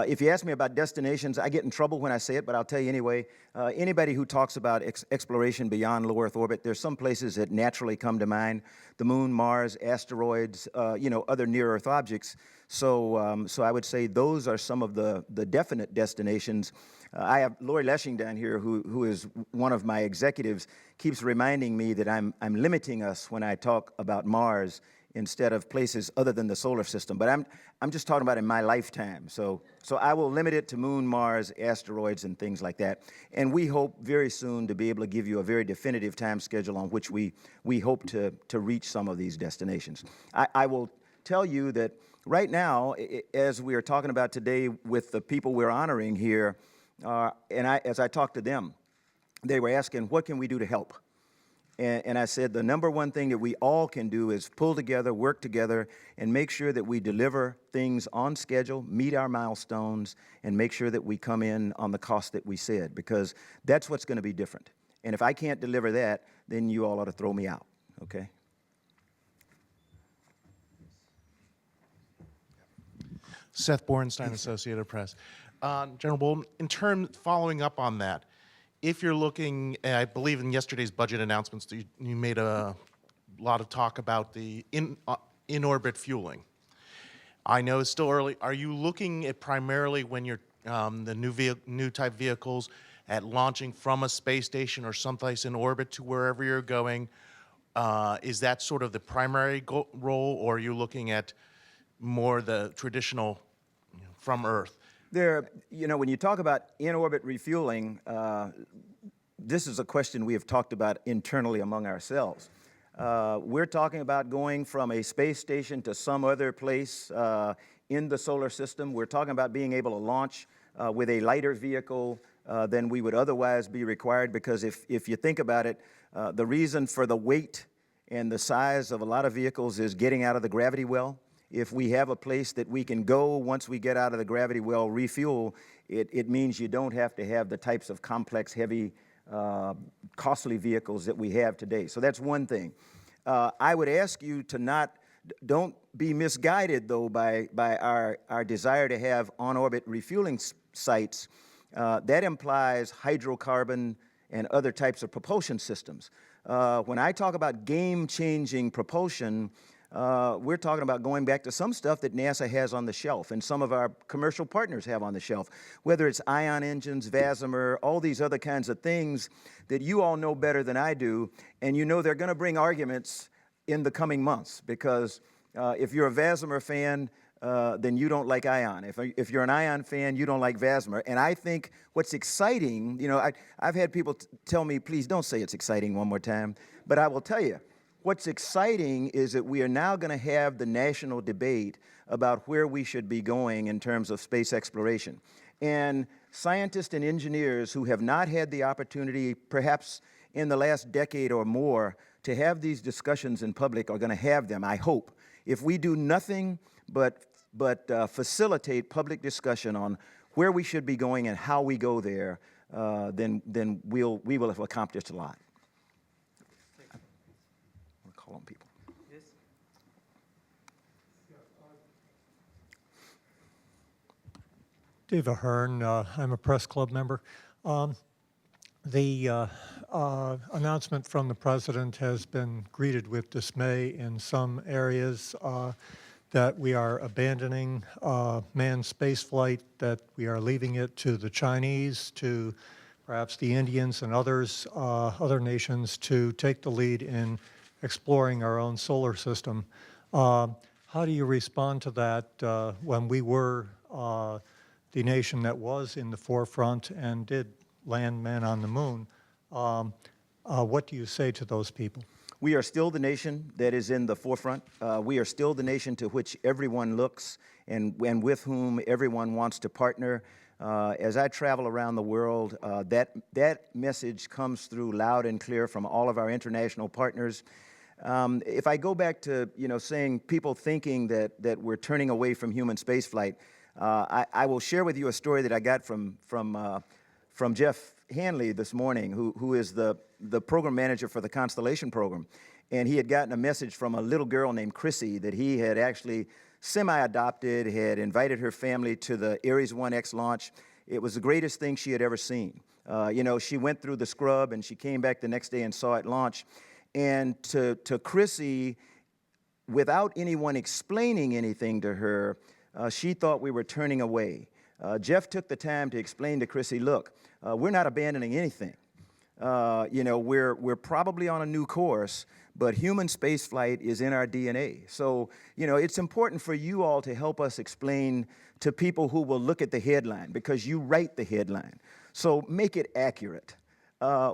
Speaker 3: If you ask me about destinations, I get in trouble when I say it, but I'll tell you anyway. Anybody who talks about exploration beyond low Earth orbit, there's some places that naturally come to mind: the Moon, Mars, asteroids, other near-Earth objects. So I would say those are some of the definite destinations. I have Lori Leshing down here, who is one of my executives, keeps reminding me that I'm limiting us when I talk about Mars instead of places other than the solar system. But I'm just talking about in my lifetime. So I will limit it to Moon, Mars, asteroids, and things like that. And we hope very soon to be able to give you a very definitive time schedule on which we hope to reach some of these destinations. I will tell you that right now, as we are talking about today with the people we're honoring here, as I talked to them, they were asking, what can we do to help? And I said, the number one thing that we all can do is pull together, work together, and make sure that we deliver things on schedule, meet our milestones, and make sure that we come in on the cost that we said, because that's what's going to be different. And if I can't deliver that, then you all ought to throw me out, okay?
Speaker 13: Seth Borenstein, Associated Press. General Bolden, following up on that, if you're looking, I believe in yesterday's budget announcements, you made a lot of talk about the in-orbit fueling. I know it's still early. Are you looking at primarily when you're the new type vehicles at launching from a space station or someplace in orbit to wherever you're going? Is that sort of the primary role, or are you looking at more the traditional from Earth?
Speaker 3: When you talk about in-orbit refueling, this is a question we have talked about internally among ourselves. We're talking about going from a space station to some other place in the solar system. We're talking about being able to launch with a lighter vehicle than we would otherwise be required, because if you think about it, the reason for the weight and the size of a lot of vehicles is getting out of the gravity well. if we have a place that we can go once we get out of the gravity well, refuel, it means you don't have to have the types of complex, heavy, costly vehicles that we have today. So that's one thing. I would ask you to don't be misguided, though, by our desire to have on-orbit refueling sites. That implies hydrocarbon and other types of propulsion systems. When I talk about game-changing propulsion, we're talking about going back to some stuff that NASA has on the shelf and some of our commercial partners have on the shelf, whether it's ion engines, VASIMR, all these other kinds of things that you all know better than I do, and you know they're going to bring arguments in the coming months, because if you're a VASIMR fan, then you don't like ion. If you're an ion fan, you don't like VASIMR. And I think what's exciting, you know, I've had people tell me, please don't say it's exciting one more time, but I will tell you, what's exciting is that we are now going to have the national debate about where we should be going in terms of space exploration. And scientists and engineers who have not had the opportunity, perhaps in the last decade or more, to have these discussions in public are going to have them, I hope. If we do nothing but facilitate public discussion on where we should be going and how we go there, then we will have accomplished a lot. I want to call on people. Yes.
Speaker 14: Dave Ahern, I'm a press club member. The announcement from the president has been greeted with dismay in some areas, that we are abandoning manned spaceflight, that we are leaving it to the Chinese, to perhaps the Indians and others, other nations to take the lead in exploring our own solar system. How do you respond to that when we were the nation that was in the forefront and did land men on the moon? What do you say to those people?
Speaker 3: We are still the nation that is in the forefront. We are still the nation to which everyone looks and with whom everyone wants to partner. As I travel around the world, that message comes through loud and clear from all of our international partners. If I go back to saying people thinking that we're turning away from human spaceflight, I will share with you a story that I got from Jeff Hanley this morning, who is the program manager for the Constellation program. And he had gotten a message from a little girl named Chrissy that he had actually semi-adopted, had invited her family to the Ares 1X launch. It was the greatest thing she had ever seen. She went through the scrub and she came back the next day and saw it launch. And to Chrissy, without anyone explaining anything to her, she thought we were turning away. Jeff took the time to explain to Chrissy, look, we're not abandoning anything. We're probably on a new course, but human spaceflight is in our DNA. So, it's important for you all to help us explain to people who will look at the headline, because you write the headline. So make it accurate.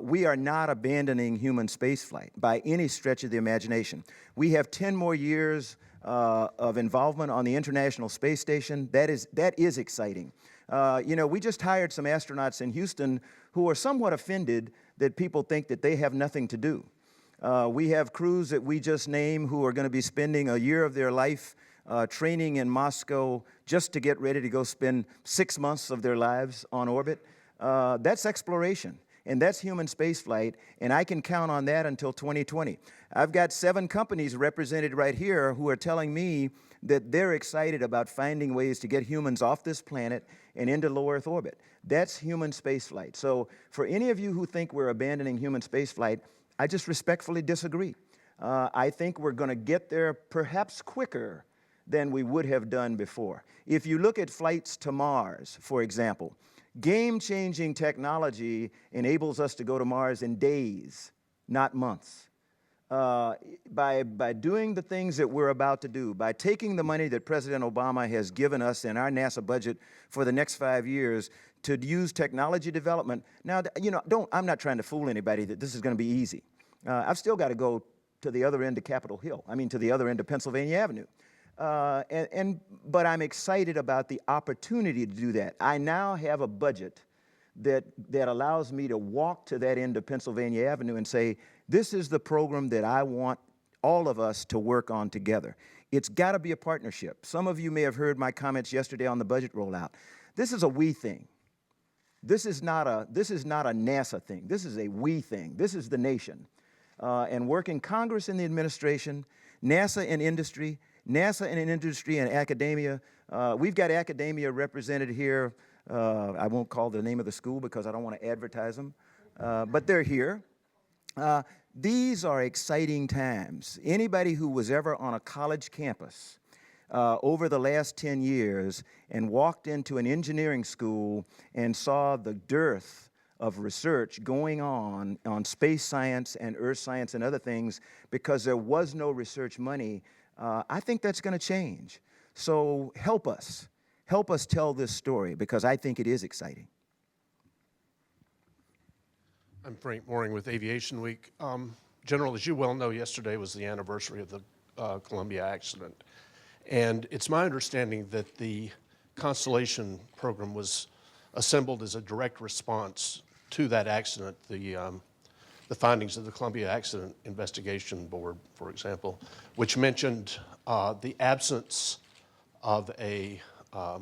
Speaker 3: We are not abandoning human spaceflight by any stretch of the imagination. We have 10 more years of involvement on the International Space Station. That is exciting. We just hired some astronauts in Houston who are somewhat offended that people think that they have nothing to do. We have crews that we just named who are going to be spending a year of their life training in Moscow just to get ready to go spend 6 months of their lives on orbit. That's exploration, and that's human spaceflight, and I can count on that until 2020. I've got 7 companies represented right here who are telling me that they're excited about finding ways to get humans off this planet and into low Earth orbit. That's human spaceflight. So for any of you who think we're abandoning human spaceflight, I just respectfully disagree. I think we're going to get there perhaps quicker than we would have done before. If you look at flights to Mars, for example, game-changing technology enables us to go to Mars in days, not months. By doing the things that we're about to do, by taking the money that President Obama has given us in our NASA budget for the next 5 years to use technology development. Now, I'm not trying to fool anybody that this is going to be easy. I've still got to go to the other end of Capitol Hill. To the other end of Pennsylvania Avenue. But I'm excited about the opportunity to do that. I now have a budget that allows me to walk to that end of Pennsylvania Avenue and say, this is the program that I want all of us to work on together. It's got to be a partnership. Some of you may have heard my comments yesterday on the budget rollout. This is a we thing. This is not a NASA thing. This is a we thing. This is the nation. And working Congress and the administration, NASA and industry, and academia. We've got academia represented here. I won't call the name of the school because I don't want to advertise them, but they're here. These are exciting times. Anybody who was ever on a college campus over the last 10 years and walked into an engineering school and saw the dearth of research going on space science and earth science and other things because there was no research money, I think that's going to change. So help us tell this story because I think it is exciting.
Speaker 15: I'm Frank Mooring with Aviation Week. General, as you well know, yesterday was the anniversary of the Columbia accident. And it's my understanding that the Constellation program was assembled as a direct response to that accident. The findings of the Columbia Accident Investigation Board, for example, which mentioned the absence of a, I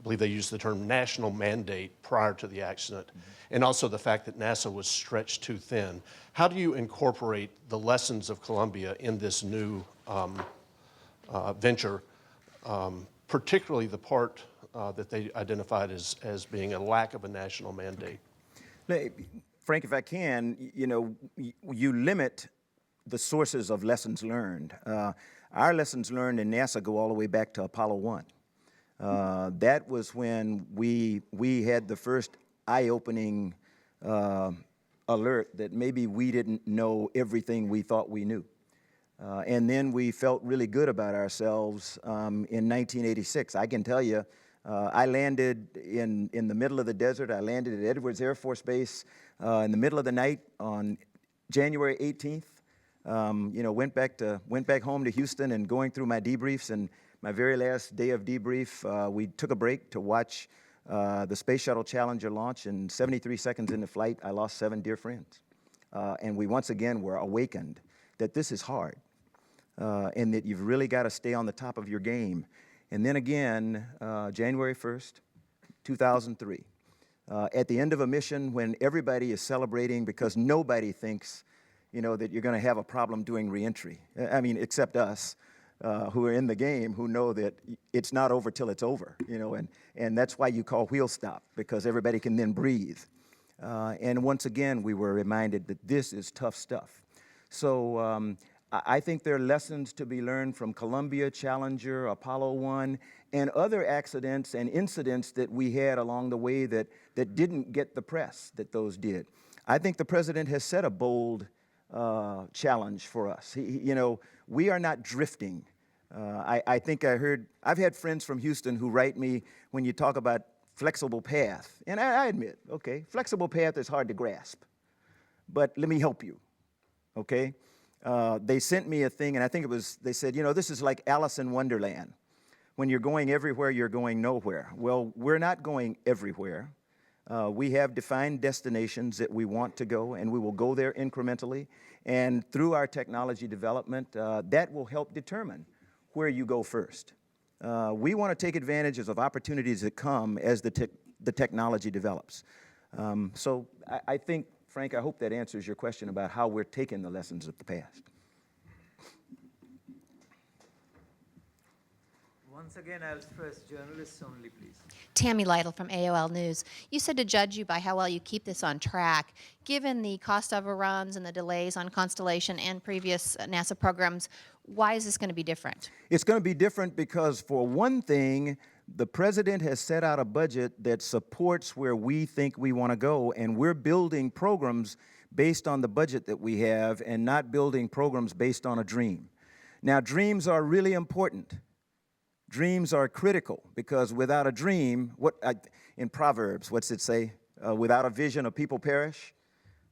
Speaker 15: believe they used the term national mandate prior to the accident, and also the fact that NASA was stretched too thin. How do you incorporate the lessons of Columbia in this new venture, particularly the part that they identified as being a lack of a national mandate?
Speaker 3: Frank, if I can, you limit the sources of lessons learned. Our lessons learned in NASA go all the way back to Apollo 1. That was when we had the first eye-opening alert that maybe we didn't know everything we thought we knew. And then we felt really good about ourselves in 1986. I can tell you, I landed in the middle of the desert. I landed at Edwards Air Force Base in the middle of the night on January 18th. Went back home to Houston and going through my debriefs. And my very last day of debrief, we took a break to watch the Space Shuttle Challenger launch. And 73 seconds into flight, I lost 7 dear friends. And we once again were awakened that this is hard and that you've really got to stay on the top of your game. And then again, January 1st, 2003, at the end of a mission when everybody is celebrating because nobody thinks, that you're going to have a problem doing reentry. I mean, except us who are in the game who know that it's not over till it's over, and that's why you call wheel stop, because everybody can then breathe. And once again, we were reminded that this is tough stuff. So I think there are lessons to be learned from Columbia, Challenger, Apollo 1, and other accidents and incidents that we had along the way that didn't get the press that those did. I think the president has set a bold challenge for us. We are not drifting. I think I've had friends from Houston who write me when you talk about flexible path, and I admit, okay, flexible path is hard to grasp, but let me help you, okay? They sent me a thing, and I think they said, this is like Alice in Wonderland. When you're going everywhere, you're going nowhere. Well, we're not going everywhere. We have defined destinations that we want to go, and we will go there incrementally. And through our technology development, that will help determine where you go first. We want to take advantages of opportunities that come as the technology develops. So I think, Frank, I hope that answers your question about how we're taking the lessons of the past.
Speaker 1: Once again, I'll stress journalists only, please.
Speaker 16: Tammy Lytle from AOL News. You said to judge you by how well you keep this on track. Given the cost overruns and the delays on Constellation and previous NASA programs, why is this going to be different?
Speaker 3: It's going to be different because, for one thing, the president has set out a budget that supports where we think we want to go, and we're building programs based on the budget that we have and not building programs based on a dream. Now, dreams are really important. Dreams are critical because without a dream, in Proverbs, what's it say? Without a vision, a people perish.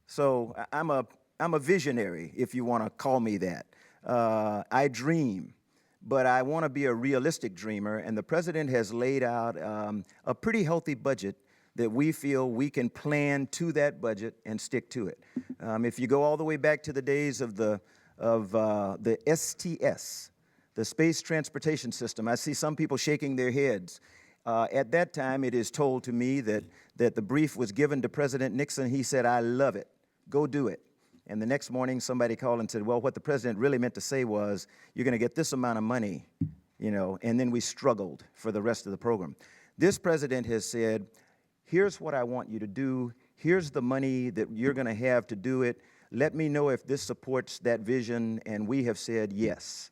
Speaker 3: So I'm a visionary, if you want to call me that. I dream, but I want to be a realistic dreamer, and the president has laid out a pretty healthy budget that we feel we can plan to that budget and stick to it. If you go all the way back to the days of the STS, the space transportation system. I see some people shaking their heads. At that time, it is told to me that the brief was given to President Nixon. He said, "I love it. Go do it." And the next morning, somebody called and said, "Well, what the president really meant to say was, you're going to get this amount of money," and then we struggled for the rest of the program. This president has said, "Here's what I want you to do. Here's the money that you're going to have to do it. Let me know if this supports that vision," and we have said yes.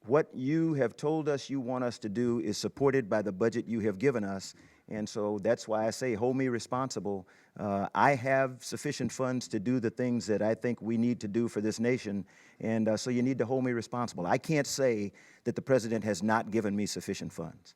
Speaker 3: What you have told us you want us to do is supported by the budget you have given us, and so that's why I say hold me responsible. I have sufficient funds to do the things that I think we need to do for this nation, and so you need to hold me responsible. I can't say that the president has not given me sufficient funds.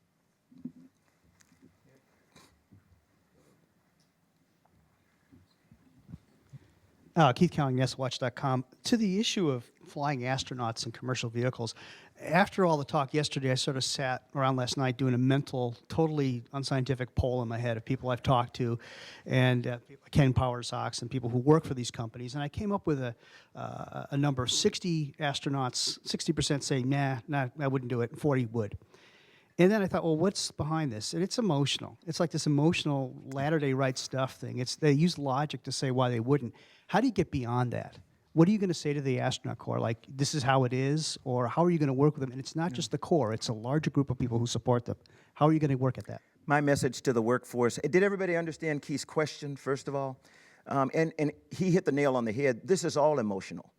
Speaker 17: Keith Cowling, NASAWatch.com. To the issue of flying astronauts in commercial vehicles, after all the talk yesterday, I sort of sat around last night doing a mental, totally unscientific poll in my head of people I've talked to, and Ken Powersox and people who work for these companies, and I came up with a number of 60 astronauts, 60% saying, nah, I wouldn't do it, and 40 would. And then I thought, well, what's behind this? And it's emotional. It's like this emotional Latter-day Right stuff thing. They use logic to say why they wouldn't. How do you get beyond that? What are you going to say to the astronaut corps? Like, this is how it is? Or how are you going to work with them? And it's not just the corps. It's a larger group of people who support them. How are you going to work at that?
Speaker 3: My message to the workforce, did everybody understand Keith's question, first of all? And he hit the nail on the head. This is all emotional.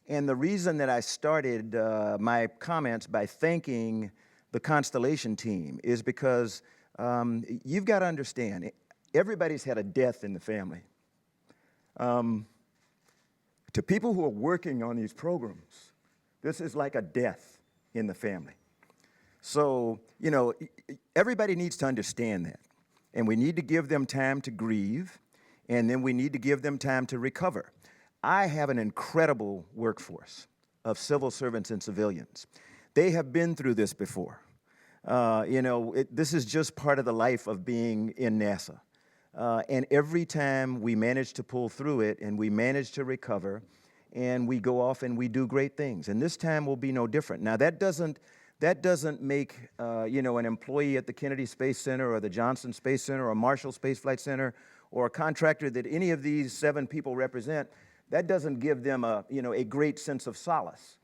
Speaker 3: And the reason that I started my comments by thanking the Constellation team is because you've got to understand, everybody's had a death in the family. To people who are working on these programs, this is like a death in the family. So, everybody needs to understand that. And we need to give them time to grieve, and then we need to give them time to recover. I have an incredible workforce of civil servants and civilians. They have been through this before. This is just part of the life of being in NASA. And every time we manage to pull through it and we manage to recover and we go off and we do great things. And this time will be no different. Now, that doesn't make, an employee at the Kennedy Space Center or the Johnson Space Center or Marshall Space Flight Center or a contractor that any of these 7 people represent, that doesn't give them a great sense of solace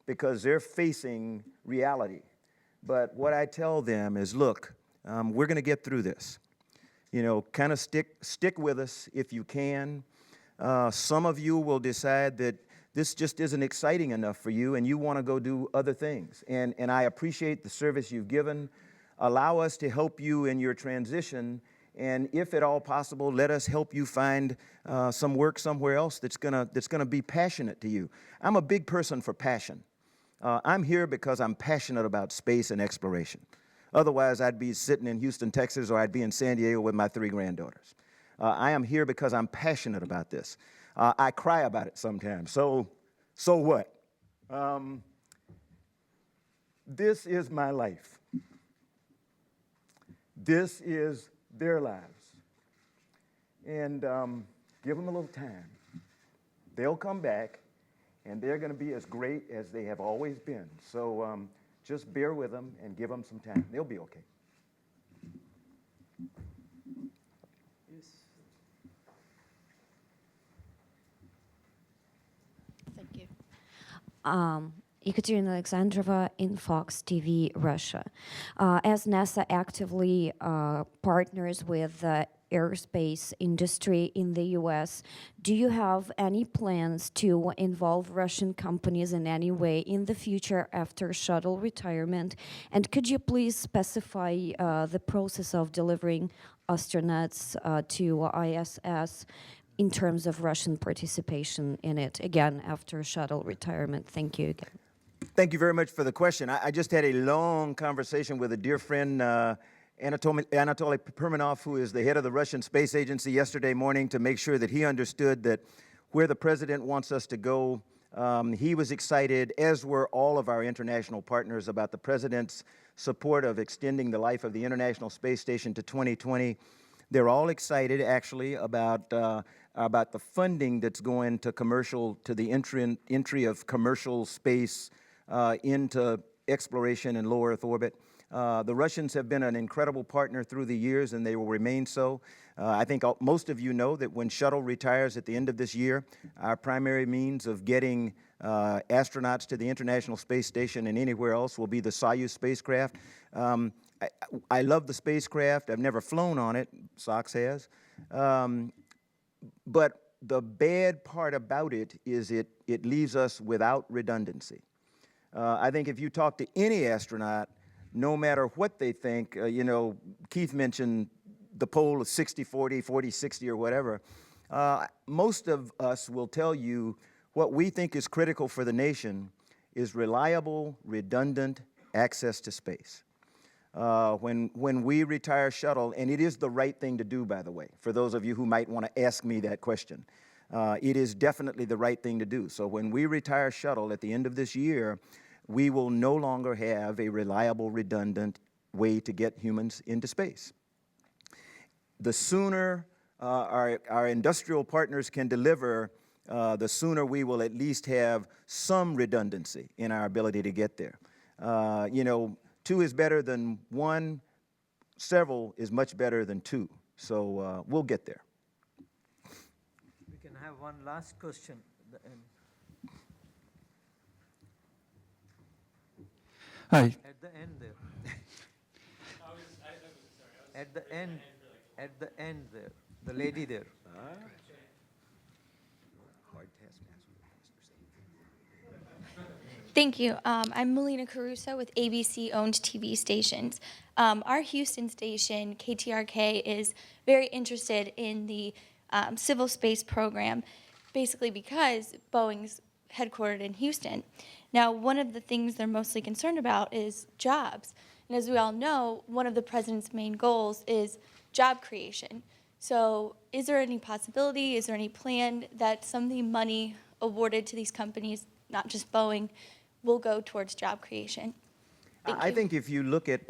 Speaker 3: because they're facing reality. But what I tell them is, look, we're going to get through this. Kind of stick with us if you can. Some of you will decide that this just isn't exciting enough for you and you want to go do other things. And I appreciate the service you've given. Allow us to help you in your transition. And if at all possible, let us help you find some work somewhere else that's gonna be passionate to you. I'm a big person for passion. I'm here because I'm passionate about space and exploration. Otherwise, I'd be sitting in Houston, Texas, or I'd be in San Diego with my 3 granddaughters. I am here because I'm passionate about this. I cry about it sometimes. So what? This is my life. This is their lives. And give them a little time. They'll come back, and they're going to be as great as they have always been. So just bear with them and give them some time. They'll be okay.
Speaker 16: Thank you.
Speaker 18: Ekaterina Alexandrova in Fox TV, Russia. As NASA actively partners with the aerospace industry in the U.S., do you have any plans to involve Russian companies in any way in the future after shuttle retirement? And could you please specify the process of delivering astronauts to ISS in terms of Russian participation in it, again, after shuttle retirement? Thank you again.
Speaker 3: Thank you very much for the question. I just had a long conversation with a dear friend, Anatoly Perminov, who is the head of the Russian Space Agency, yesterday morning to make sure that he understood that where the president wants us to go, he was excited, as were all of our international partners, about the president's support of extending the life of the International Space Station to 2020. They're all excited, actually, about the funding that's going to the entry of commercial space into exploration in low Earth orbit. The Russians have been an incredible partner through the years, and they will remain so. I think most of you know that when Shuttle retires at the end of this year, our primary means of getting astronauts to the International Space Station and anywhere else will be the Soyuz spacecraft. I love the spacecraft. I've never flown on it. Sox has. But the bad part about it is it leaves us without redundancy. I think if you talk to any astronaut, no matter what they think, you know, Keith mentioned the poll of 60-40, 40-60 or whatever. Most of us will tell you what we think is critical for the nation is reliable, redundant access to space. When we retire Shuttle, and it is the right thing to do, by the way, for those of you who might want to ask me that question, it is definitely the right thing to do. So when we retire Shuttle at the end of this year, we will no longer have a reliable, redundant way to get humans into space. The sooner our industrial partners can deliver, the sooner we will at least have some redundancy in our ability to get there. You know, 2 is better than 1. Several is much better than 2. So we'll get there.
Speaker 1: We can have one last question.
Speaker 19: Hi.
Speaker 1: At the end there. At the end there. The lady there.
Speaker 20: Thank you. I'm Melina Caruso with ABC-owned TV stations. Our Houston station, KTRK, is very interested in the civil space program, basically because Boeing's headquartered in Houston. Now, one of the things they're mostly concerned about is jobs. And as we all know, one of the president's main goals is job creation. So is there any possibility, is there any plan that some of the money awarded to these companies, not just Boeing, will go towards job creation?
Speaker 3: I think if you look at,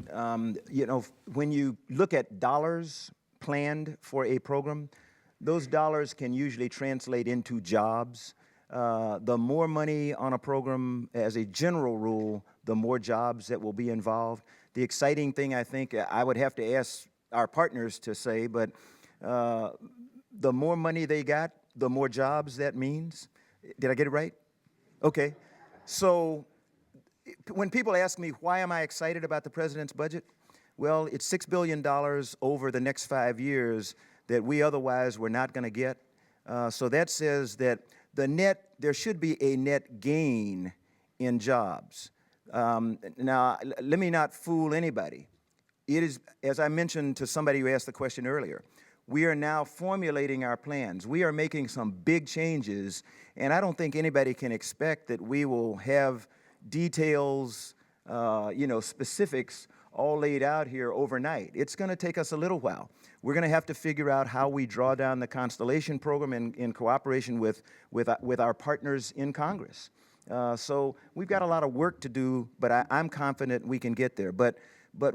Speaker 3: you know, when you look at dollars planned for a program, those dollars can usually translate into jobs. The more money on a program, as a general rule, the more jobs that will be involved. The exciting thing, I think, I would have to ask our partners to say, but the more money they got, the more jobs that means. Did I get it right? Okay. So when people ask me, why am I excited about the president's budget? Well, it's $6 billion over the next 5 years that we otherwise were not going to get. So that says that there should be a net gain in jobs. Now, let me not fool anybody. It is, as I mentioned to somebody who asked the question earlier, we are now formulating our plans. We are making some big changes, and I don't think anybody can expect that we will have details, you know, specifics all laid out here overnight. It's going to take us a little while. We're going to have to figure out how we draw down the Constellation program in cooperation with our partners in Congress. So we've got a lot of work to do, but I'm confident we can get there. But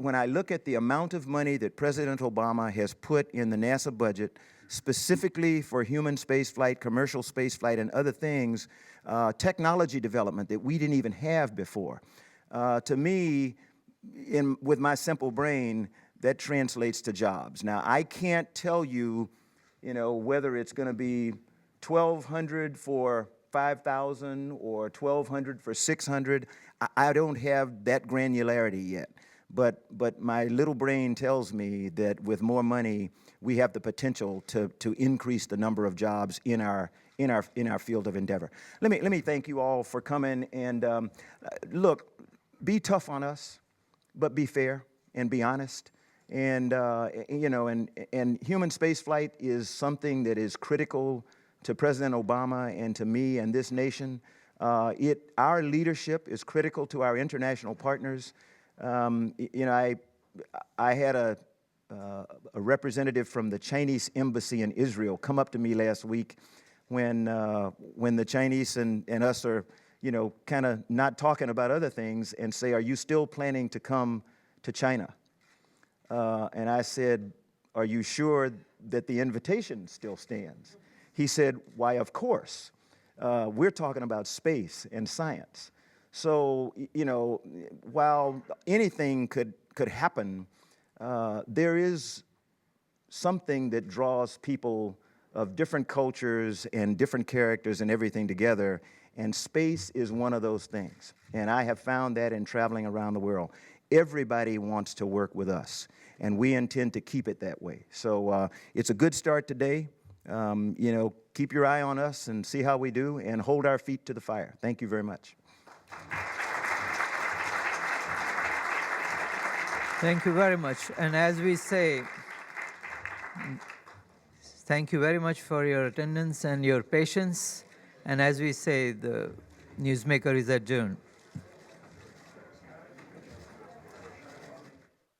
Speaker 3: when I look at the amount of money that President Obama has put in the NASA budget, specifically for human spaceflight, commercial spaceflight, and other things, technology development that we didn't even have before, to me, with my simple brain, that translates to jobs. Now, I can't tell you, you know, whether it's going to be 1,200 for 5,000 or 1,200 for 600. I don't have that granularity yet. But my little brain tells me that with more money, we have the potential to increase the number of jobs in our field of endeavor. Let me thank you all for coming, and look, be tough on us, but be fair and be honest. And you know, and human spaceflight is something that is critical to President Obama and to me and this nation. Our leadership is critical to our international partners. You know, I had a representative from the Chinese embassy in Israel come up to me last week when the Chinese and us are, you know, kind of not talking about other things, and say, "Are you still planning to come to China?" And I said, "Are you sure that the invitation still stands?" He said, "Why, of course. We're talking about space and science." So, you know, while anything could happen, there is something that draws people of different cultures and different characters and everything together, and space is one of those things. And I have found that in traveling around the world. Everybody wants to work with us, and we intend to keep it that way. So it's a good start today. You know, keep your eye on us and see how we do, and hold our feet to the fire. Thank you very much.
Speaker 1: Thank you very much. And as we say, thank you very much for your attendance and your patience. And as we say, the Newsmaker is adjourned.